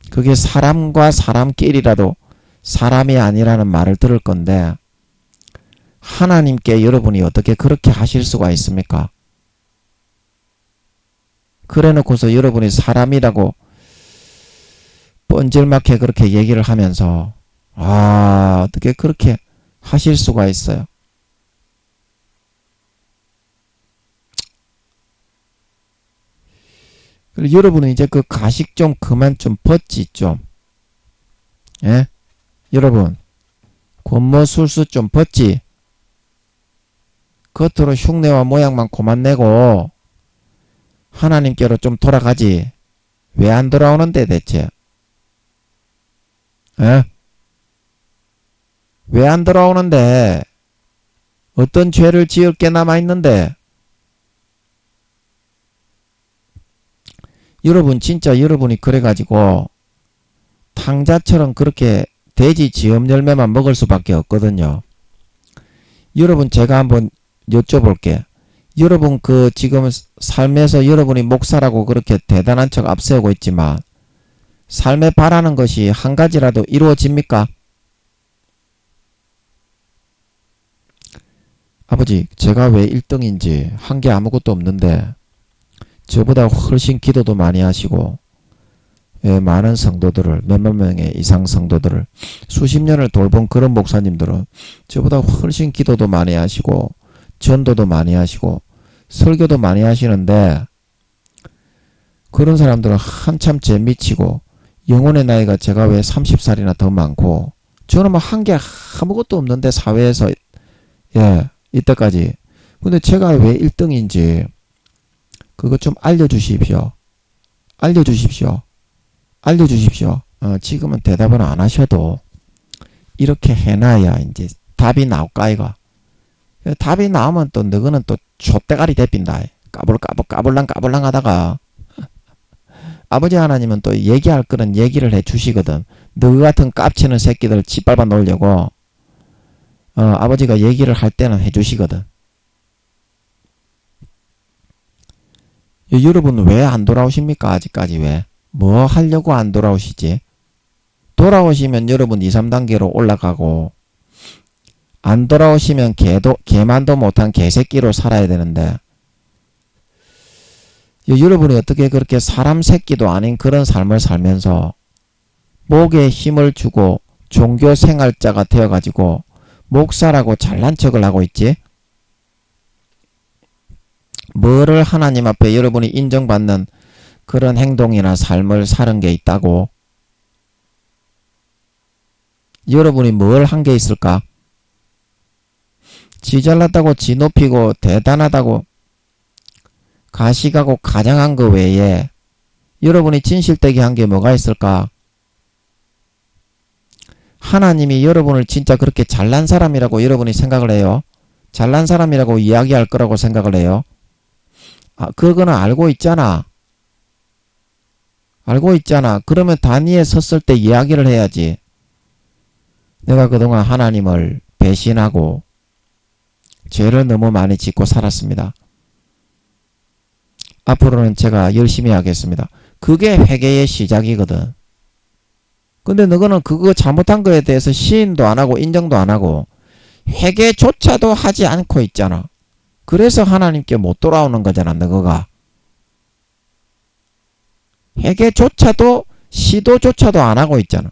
그게 사람과 사람끼리라도 사람이 아니라는 말을 들을 건데 하나님께 여러분이 어떻게 그렇게 하실 수가 있습니까? 그래 놓고서 여러분이 사람이라고 뻔질맞게 그렇게 얘기를 하면서 어떻게 그렇게 하실 수가 있어요? 그리고 여러분은 이제 그 가식 좀 그만 좀 벗지 좀. 예? 여러분 권모술수 좀 벗지. 겉으로 흉내와 모양만 그만 내고 하나님께로 좀 돌아가지. 왜 안 돌아오는데 대체? 예? 왜 안 돌아오는데? 어떤 죄를 지을 게 남아있는데? 여러분 진짜 여러분이 그래가지고 탕자처럼 그렇게 돼지 지엄 열매만 먹을 수밖에 없거든요. 여러분 제가 한번 여쭤볼게. 여러분 그 지금 삶에서 여러분이 목사라고 그렇게 대단한 척 앞세우고 있지만 삶에 바라는 것이 한 가지라도 이루어집니까? 아버지 제가 왜 1등인지 한 게 아무것도 없는데 저보다 훨씬 기도도 많이 하시고 많은 성도들을 몇몇 명의 이상 성도들을 수십 년을 돌본 그런 목사님들은 저보다 훨씬 기도도 많이 하시고 전도도 많이 하시고 설교도 많이 하시는데 그런 사람들은 한참 재미치고 영혼의 나이가 제가 왜 30살이나 더 많고 저는 한 게 아무것도 없는데 사회에서 이때까지 근데 제가 왜 1등인지 그거 좀 알려주십시오. 지금은 대답은 안 하셔도 이렇게 해놔야 이제 답이 나올까 이가. 답이 나오면 또 너거는 또 좆대가리 대빈다. 까불랑 하다가 아버지 하나님은 또 얘기할 거는 얘기를 해주시거든. 너 같은 깝치는 새끼들 짓밟아 놓으려고 아버지가 얘기를 할 때는 해주시거든. 여러분 왜 안 돌아오십니까? 아직까지 왜? 뭐 하려고 안 돌아오시지? 돌아오시면 여러분 2, 3단계로 올라가고 안 돌아오시면 개만도 못한 개새끼로 살아야 되는데 여러분이 어떻게 그렇게 사람 새끼도 아닌 그런 삶을 살면서 목에 힘을 주고 종교 생활자가 되어가지고 목사라고 잘난 척을 하고 있지? 뭐를 하나님 앞에 여러분이 인정받는 그런 행동이나 삶을 사는 게 있다고? 여러분이 뭘 한 게 있을까? 지 잘났다고 지 높이고 대단하다고 가식하고 가장한 거 외에 여러분이 진실되게 한 게 뭐가 있을까? 하나님이 여러분을 진짜 그렇게 잘난 사람이라고 여러분이 생각을 해요? 잘난 사람이라고 이야기할 거라고 생각을 해요? 그거는 알고 있잖아. 알고 있잖아. 그러면 단위에 섰을 때 이야기를 해야지. 내가 그동안 하나님을 배신하고 죄를 너무 많이 짓고 살았습니다. 앞으로는 제가 열심히 하겠습니다. 그게 회개의 시작이거든. 근데 너는 그거 잘못한 거에 대해서 시인도 안 하고 인정도 안 하고 회개조차도 하지 않고 있잖아. 그래서 하나님께 못 돌아오는 거잖아, 너가. 회개조차도 시도조차도 안 하고 있잖아.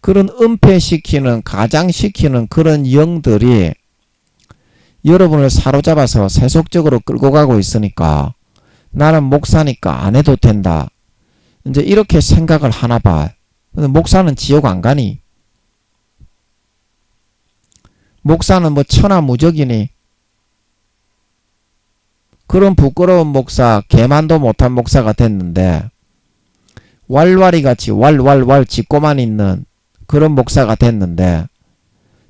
그런 은폐시키는, 가장시키는 그런 영들이 여러분을 사로잡아서 세속적으로 끌고 가고 있으니까 나는 목사니까 안 해도 된다. 이제 이렇게 생각을 하나 봐. 근데 목사는 지옥 안 가니? 목사는 뭐 천하무적이니? 그런 부끄러운 목사, 개만도 못한 목사가 됐는데 왈왈이 같이 왈왈왈 짖고만 있는 그런 목사가 됐는데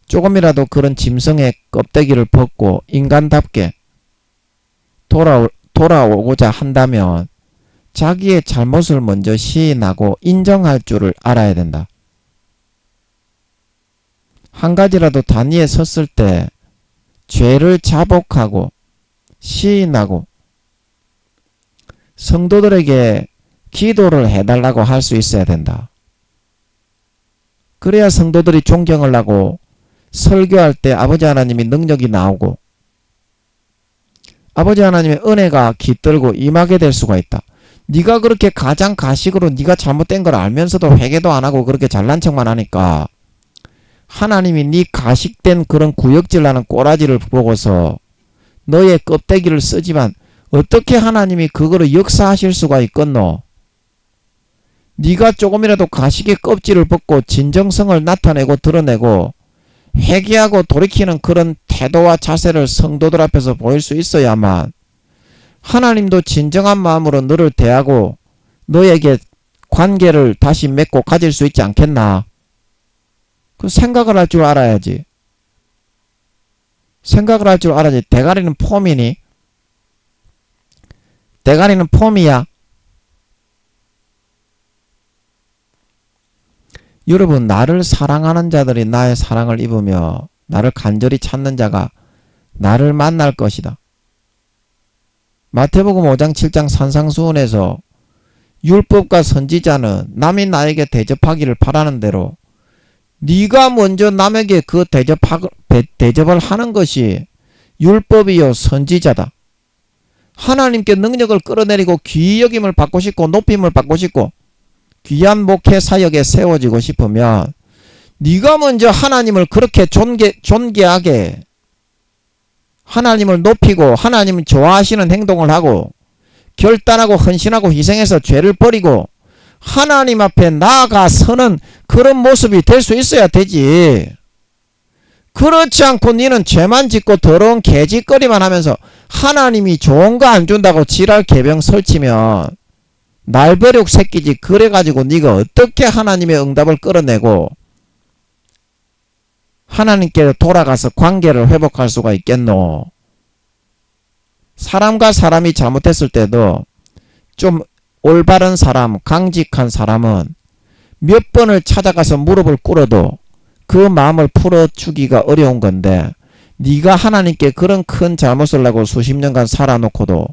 조금이라도 그런 짐승의 껍데기를 벗고 인간답게 돌아오고자 한다면 자기의 잘못을 먼저 시인하고 인정할 줄을 알아야 된다. 한 가지라도 단위에 섰을 때 죄를 자복하고 시인하고 성도들에게 기도를 해달라고 할 수 있어야 된다. 그래야 성도들이 존경을 하고 설교할 때 아버지 하나님이 능력이 나오고 아버지 하나님의 은혜가 깃들고 임하게 될 수가 있다. 네가 그렇게 가장 가식으로 네가 잘못된 걸 알면서도 회개도 안 하고 그렇게 잘난 척만 하니까 하나님이 네 가식된 그런 구역질나는 꼬라지를 보고서 너의 껍데기를 쓰지만 어떻게 하나님이 그거를 역사하실 수가 있겠노? 네가 조금이라도 가식의 껍질을 벗고 진정성을 나타내고 드러내고 회개하고 돌이키는 그런 태도와 자세를 성도들 앞에서 보일 수 있어야만 하나님도 진정한 마음으로 너를 대하고 너에게 관계를 다시 맺고 가질 수 있지 않겠나? 그 생각을 할 줄 알아야지. 생각을 할 줄 알아야지. 대가리는 폼이니? 대가리는 폼이야. 여러분, 나를 사랑하는 자들이 나의 사랑을 입으며 나를 간절히 찾는 자가 나를 만날 것이다. 마태복음 5장 7장 산상수훈에서 율법과 선지자는 남이 나에게 대접하기를 바라는 대로 네가 먼저 남에게 그 대접을 하는 것이 율법이요 선지자다. 하나님께 능력을 끌어내리고 귀히 여김을 받고 싶고 높임을 받고 싶고 귀한 목회 사역에 세워지고 싶으면 네가 먼저 하나님을 그렇게 존귀하게 하나님을 높이고 하나님을 좋아하시는 행동을 하고 결단하고 헌신하고 희생해서 죄를 버리고 하나님 앞에 나아가서는 그런 모습이 될 수 있어야 되지. 그렇지 않고 니는 죄만 짓고 더러운 개짓거리만 하면서 하나님이 좋은 거 안 준다고 지랄 개병 설치면 날벼룩 새끼지. 그래가지고 네가 어떻게 하나님의 응답을 끌어내고 하나님께 돌아가서 관계를 회복할 수가 있겠노? 사람과 사람이 잘못했을 때도 좀 올바른 사람, 강직한 사람은 몇 번을 찾아가서 무릎을 꿇어도 그 마음을 풀어주기가 어려운 건데 네가 하나님께 그런 큰 잘못을 하고 수십 년간 살아놓고도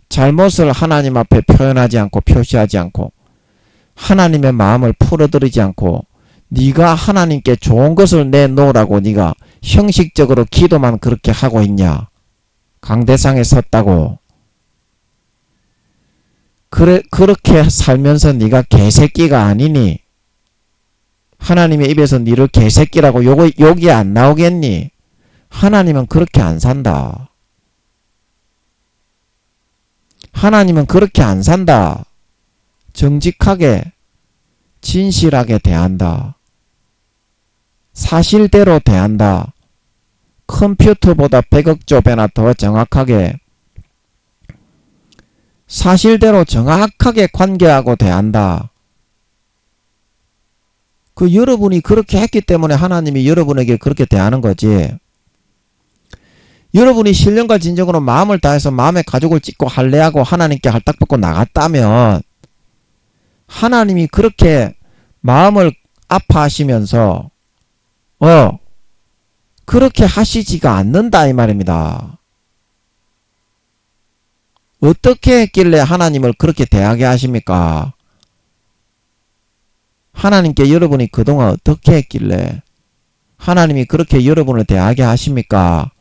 잘못을 하나님 앞에 표현하지 않고 표시하지 않고 하나님의 마음을 풀어드리지 않고 네가 하나님께 좋은 것을 내놓으라고 네가 형식적으로 기도만 그렇게 하고 있냐? 강대상에 섰다고. 그렇게 살면서 네가 개새끼가 아니니? 하나님의 입에서 네를 개새끼라고 욕이 안 나오겠니? 하나님은 그렇게 안 산다. 하나님은 그렇게 안 산다. 정직하게 진실하게 대한다. 사실대로 대한다. 컴퓨터보다 100억 배나 더 정확하게 사실대로 정확하게 관계하고 대한다. 그 여러분이 그렇게 했기 때문에 하나님이 여러분에게 그렇게 대하는 거지. 여러분이 신령과 진정으로 마음을 다해서 마음의 가죽을 찢고 할례하고 하나님께 할딱벗고 나갔다면 하나님이 그렇게 마음을 아파하시면서 그렇게 하시지가 않는다 이 말입니다. 어떻게 했길래 하나님을 그렇게 대하게 하십니까? 하나님께 여러분이 그동안 어떻게 했길래 하나님이 그렇게 여러분을 대하게 하십니까?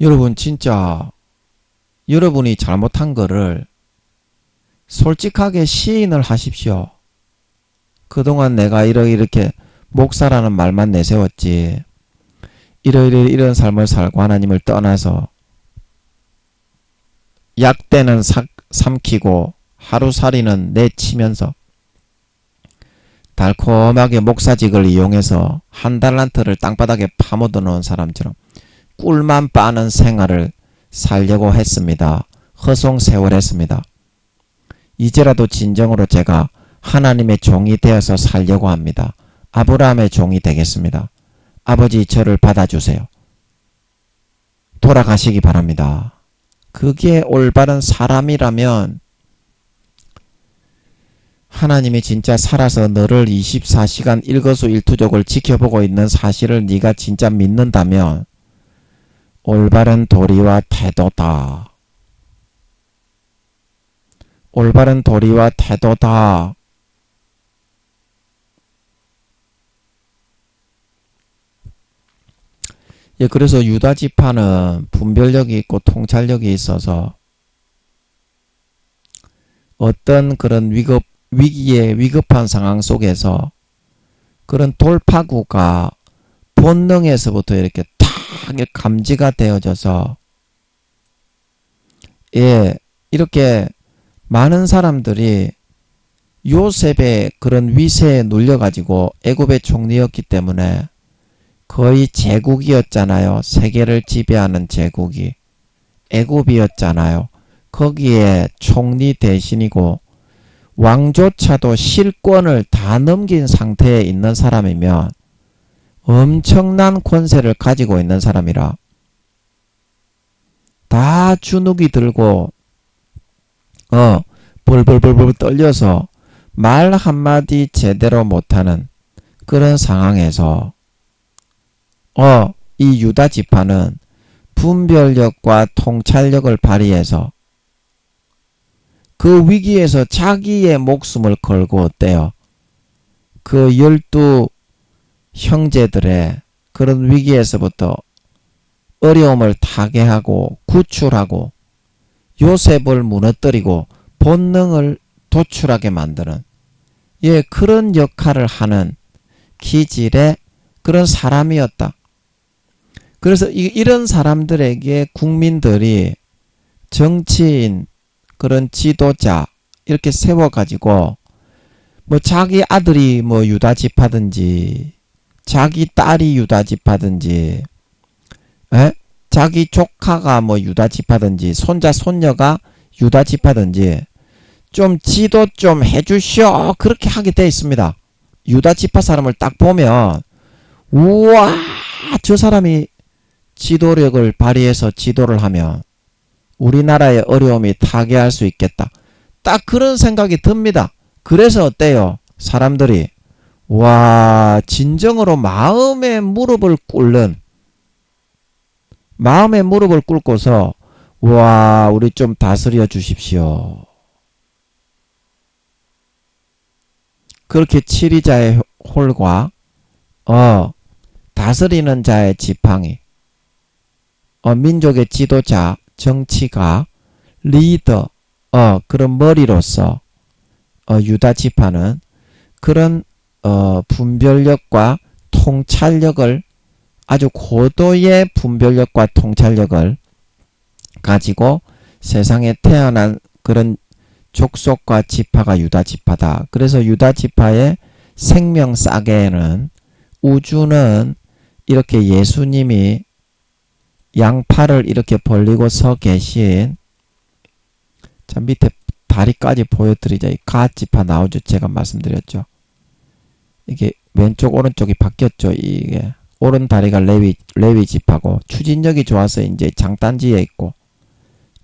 여러분 진짜 여러분이 잘못한 거를 솔직하게 시인을 하십시오. 그동안 내가 이렇게 목사라는 말만 내세웠지 이런 삶을 살고 하나님을 떠나서 약대는 삼키고 하루살이는 내치면서 달콤하게 목사직을 이용해서 한 달란트를 땅바닥에 파묻어 놓은 사람처럼 꿀만 빠는 생활을 살려고 했습니다. 허송세월했습니다. 이제라도 진정으로 제가 하나님의 종이 되어서 살려고 합니다. 아브라함의 종이 되겠습니다. 아버지 저를 받아주세요. 돌아가시기 바랍니다. 그게 올바른 사람이라면 하나님이 진짜 살아서 너를 24시간 일거수일투족을 지켜보고 있는 사실을 네가 진짜 믿는다면 올바른 도리와 태도다. 올바른 도리와 태도다. 예, 그래서 유다 지파는 분별력이 있고 통찰력이 있어서 어떤 그런 위급한 상황 속에서 그런 돌파구가 본능에서부터 이렇게 탁 감지가 되어져서 예, 이렇게 많은 사람들이 요셉의 그런 위세에 눌려가지고 애굽의 총리였기 때문에 거의 제국이었잖아요. 세계를 지배하는 제국이 애굽이었잖아요. 거기에 총리 대신이고 왕조차도 실권을 다 넘긴 상태에 있는 사람이면 엄청난 권세를 가지고 있는 사람이라 다 주눅이 들고 벌벌벌벌 떨려서 말 한마디 제대로 못하는 그런 상황에서 이 유다 지파는 분별력과 통찰력을 발휘해서 그 위기에서 자기의 목숨을 걸고 어때요? 그 12 형제들의 그런 위기에서부터 어려움을 타개하고 구출하고 요셉을 무너뜨리고 본능을 도출하게 만드는 예, 그런 역할을 하는 기질의 그런 사람이었다. 그래서 이런 사람들에게 국민들이 정치인 그런 지도자 이렇게 세워가지고 뭐 자기 아들이 뭐 유다 지파든지 자기 딸이 유다 지파든지 자기 조카가 뭐 유다 지파든지 손자 손녀가 유다 지파든지 좀 지도 좀 해주시오 그렇게 하게 돼 있습니다. 유다 지파 사람을 딱 보면 우와 저 사람이 지도력을 발휘해서 지도를 하면 우리나라의 어려움이 타개할 수 있겠다. 딱 그런 생각이 듭니다. 그래서 어때요? 사람들이 와 진정으로 마음의 무릎을 꿇고서 와 우리 좀 다스려 주십시오. 그렇게 치리자의 홀과 다스리는 자의 지팡이 민족의 지도자 정치가 리더 그런 머리로서 유다 지파는 그런 분별력과 통찰력을 아주 고도의 분별력과 통찰력을 가지고 세상에 태어난 그런 족속과 지파가 유다 지파다. 그래서 유다 지파의 생명 싸게에는 우주는 이렇게 예수님이 양팔을 이렇게 벌리고 서 계신, 자 밑에 다리까지 보여드리자. 이 갓 지파 나오죠. 제가 말씀드렸죠. 이게 왼쪽 오른쪽이 바뀌었죠. 이게 오른 다리가 레위 지파고, 추진력이 좋아서 이제 장단지에 있고,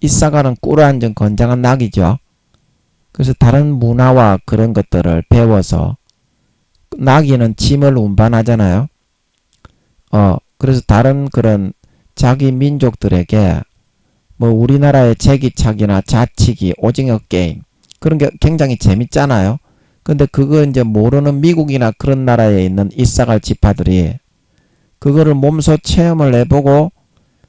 이사가는 꿀을 앉은 건장한 낙이죠. 그래서 다른 문화와 그런 것들을 배워서, 낙이는 짐을 운반하잖아요. 그래서 다른 그런 자기 민족들에게 뭐 우리나라의 제기차기나 자치기, 오징어 게임 그런 게 굉장히 재밌잖아요. 근데 그거 이제 모르는 미국이나 그런 나라에 있는 이사갈 지파들이 그거를 몸소 체험을 해보고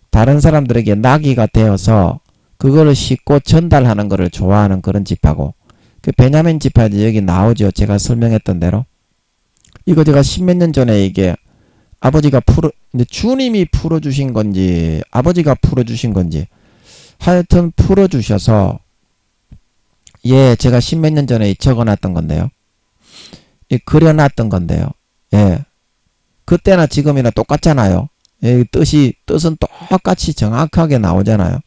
다른 사람들에게 낙이가 되어서 그거를 싣고 전달하는 거를 좋아하는 그런 지파고, 그 베냐민 지파도 여기 나오죠. 제가 설명했던 대로. 이거 제가 십몇 년 전에 이게 아버지가 주님이 풀어주신 건지 아버지가 풀어주신 건지 하여튼 풀어주셔서, 예, 제가 십몇 년 전에 적어놨던 건데요. 그려놨던 건데요. 예. 그때나 지금이나 똑같잖아요. 예, 뜻은 똑같이 정확하게 나오잖아요.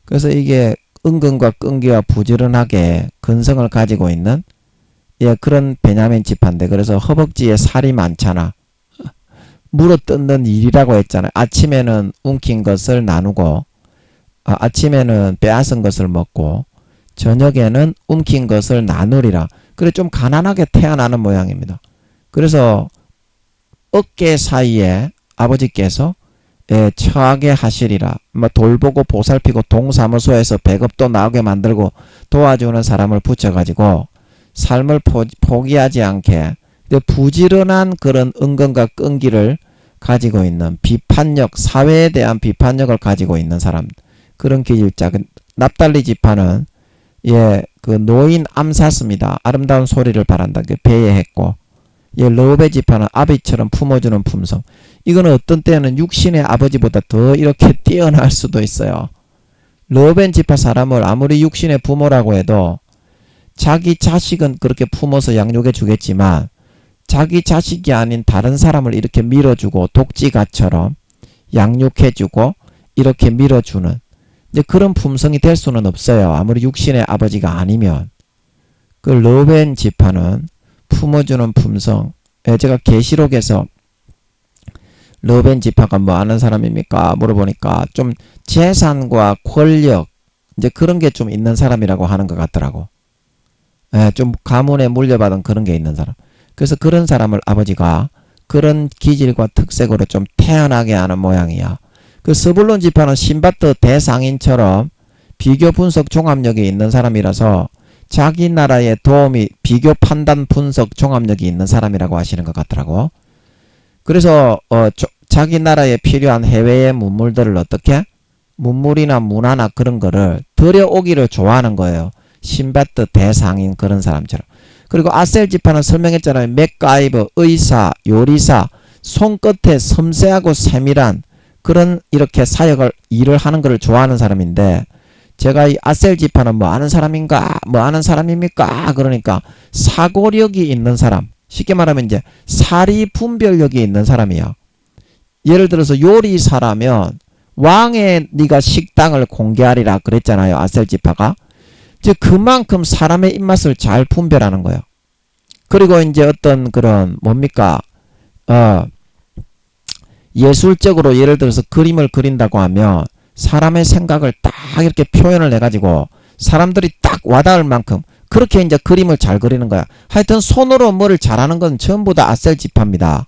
그래서 이게 은근과 끈기와 부지런하게 근성을 가지고 있는, 예, 그런 베냐민 지파인데, 그래서 허벅지에 살이 많잖아. 물어뜯는 일이라고 했잖아요. 아침에는 움킨 것을 나누고, 아침에는 빼앗은 것을 먹고, 저녁에는 움킨 것을 나누리라. 그래 좀 가난하게 태어나는 모양입니다. 그래서 어깨 사이에 아버지께서, 예, 처하게 하시리라. 뭐 돌보고 보살피고 동사무소에서 배급도 나오게 만들고 도와주는 사람을 붙여가지고 삶을 포기하지 않게 부지런한 그런 은근과 끈기를 가지고 있는 비판력, 사회에 대한 비판력을 가지고 있는 사람, 그런 기질자. 납달리 지파는, 예, 그 노인 암사스입니다. 아름다운 소리를 바란다. 그 배회했고, 예, 르우벤 지파는 아비처럼 품어주는 품성. 이거는 어떤 때는 육신의 아버지보다 더 이렇게 뛰어날 수도 있어요. 르우벤 지파 사람을 아무리 육신의 부모라고 해도 자기 자식은 그렇게 품어서 양육해 주겠지만 자기 자식이 아닌 다른 사람을 이렇게 밀어주고 독지가처럼 양육해주고 이렇게 밀어주는, 이제 그런 품성이 될 수는 없어요. 아무리 육신의 아버지가 아니면. 그 르우벤 지파는 품어주는 품성. 예, 제가 계시록에서 르우벤 지파가 뭐 아는 사람입니까 물어보니까 좀 재산과 권력, 이제 그런 게 좀 있는 사람이라고 하는 것 같더라고. 예, 좀 가문에 물려받은 그런 게 있는 사람. 그래서 그런 사람을 아버지가 그런 기질과 특색으로 좀 태어나게 하는 모양이야. 그 스불론 지파는 신바트 대상인처럼 비교 분석 종합력이 있는 사람이라서 자기 나라의 도움이, 비교 판단 분석 종합력이 있는 사람이라고 하시는 것 같더라고. 그래서 자기 나라에 필요한 해외의 문물들을 어떻게, 문물이나 문화나 그런 거를 들여오기를 좋아하는 거예요. 신바트 대상인 그런 사람처럼. 그리고 아셀 지파는 설명했잖아요. 맥가이버, 의사, 요리사, 손끝에 섬세하고 세밀한 그런 이렇게 사역을, 일을 하는 것을 좋아하는 사람인데, 제가 이 아셀 지파는 뭐 아는 사람인가, 뭐 아는 사람입니까? 그러니까 사고력이 있는 사람, 쉽게 말하면 이제 사리 분별력이 있는 사람이야. 예를 들어서 요리사라면 왕의 네가 식당을 공개하리라 그랬잖아요. 아셀 지파가. 즉 그만큼 사람의 입맛을 잘 분별하는 거예요. 그리고 이제 어떤 그런 뭡니까, 예술적으로 예를 들어서 그림을 그린다고 하면 사람의 생각을 딱 이렇게 표현을 해가지고 사람들이 딱 와닿을 만큼 그렇게 이제 그림을 잘 그리는 거야. 하여튼 손으로 뭐를 잘하는 건 전부 다 아셀 지파입니다.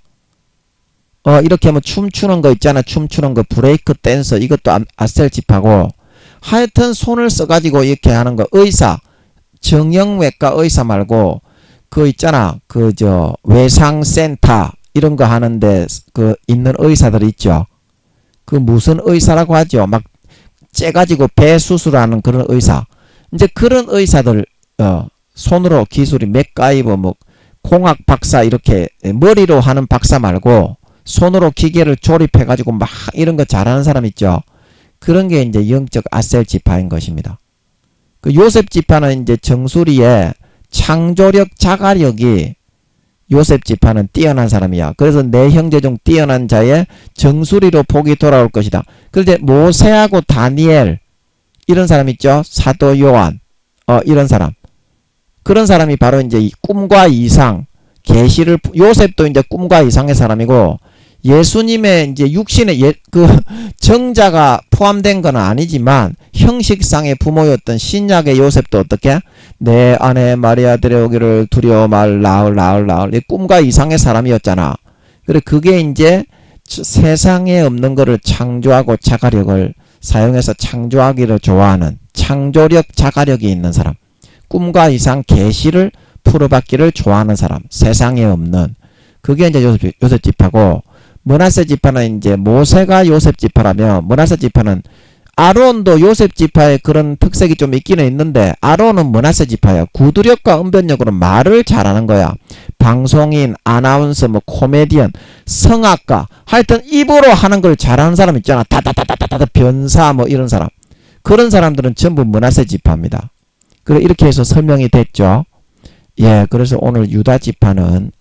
이렇게 뭐 춤추는 거 있잖아. 춤추는 거 브레이크 댄서, 이것도 아셀 지파고, 하여튼 손을 써가지고 이렇게 하는 거. 의사, 정형외과 의사 말고 그 있잖아, 그 외상센터 이런 거 하는데 그 있는 의사들 있죠. 그 무슨 의사라고 하죠. 막 째가지고 배 수술하는 그런 의사. 이제 그런 의사들, 손으로 기술이 맥가이버, 뭐 공학 박사 이렇게 머리로 하는 박사 말고 손으로 기계를 조립해가지고 막 이런 거 잘하는 사람 있죠. 그런 게 이제 영적 아셀 지파인 것입니다. 그 요셉 지파는 이제 정수리에 창조력, 자가력이 요셉 지파는 뛰어난 사람이야. 그래서 내 형제 중 뛰어난 자의 정수리로 복이 돌아올 것이다. 그런데 모세하고 다니엘 이런 사람 있죠. 사도 요한 이런 사람. 그런 사람이 바로 이제 이 꿈과 이상, 계시를 요셉도 이제 꿈과 이상의 사람이고 예수님의 이제 육신의 그 정자가 포함된 건 아니지만 형식상의 부모였던 신약의 요셉도 어떻게 내 아내 마리아 데려오기를 두려워 말 나을 이 꿈과 이상의 사람이었잖아. 그래 그게 이제 세상에 없는 거를 창조하고 자가력을 사용해서 창조하기를 좋아하는 창조력 자가력이 있는 사람, 꿈과 이상 계시를 풀어받기를 좋아하는 사람, 세상에 없는 그게 이제 요셉 지파고 므낫세 지파는 이제 모세가 요셉 지파라면 므낫세 지파는 아론도 요셉 지파의 그런 특색이 좀 있기는 있는데 아론은 므낫세 지파야. 구두력과 언변력으로 말을 잘하는 거야. 방송인, 아나운서, 뭐 코미디언, 성악가 하여튼 입으로 하는 걸 잘하는 사람 있잖아. 다다다다다다 변사 뭐 이런 사람. 그런 사람들은 전부 므낫세 지파입니다. 그래 이렇게 해서 설명이 됐죠. 예, 그래서 오늘 유다 지파는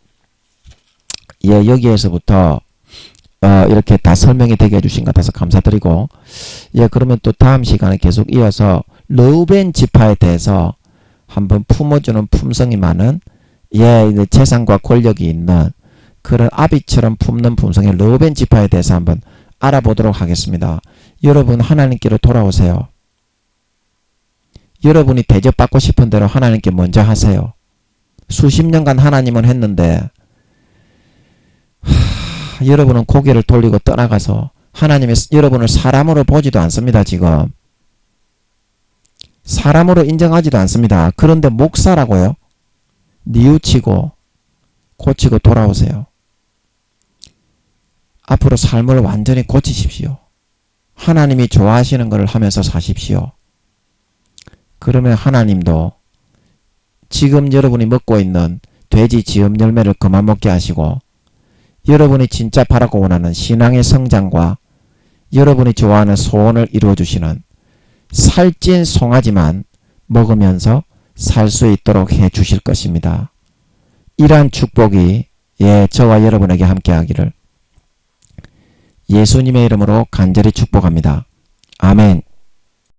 예 여기에서부터 이렇게 다 설명이 되게 해주신 것 같아서 감사드리고, 예, 그러면 또 다음 시간에 계속 이어서 르우벤 지파에 대해서 한번 품어주는 품성이 많은, 예, 재산과 권력이 있는 그런 아비처럼 품는 품성의 르우벤 지파에 대해서 한번 알아보도록 하겠습니다. 여러분 하나님께로 돌아오세요. 여러분이 대접받고 싶은 대로 하나님께 먼저 하세요. 수십 년간 하나님은 했는데 여러분은 고개를 돌리고 떠나가서 하나님이 여러분을 사람으로 보지도 않습니다. 지금 사람으로 인정하지도 않습니다. 그런데 목사라고요? 뉘우치고 고치고 돌아오세요. 앞으로 삶을 완전히 고치십시오. 하나님이 좋아하시는 것을 하면서 사십시오. 그러면 하나님도 지금 여러분이 먹고 있는 돼지 지음 열매를 그만 먹게 하시고 여러분이 진짜 바라고 원하는 신앙의 성장과 여러분이 좋아하는 소원을 이루어주시는 살찐 송아지만 먹으면서 살 수 있도록 해 주실 것입니다. 이러한 축복이 예 저와 여러분에게 함께하기를 예수님의 이름으로 간절히 축복합니다. 아멘.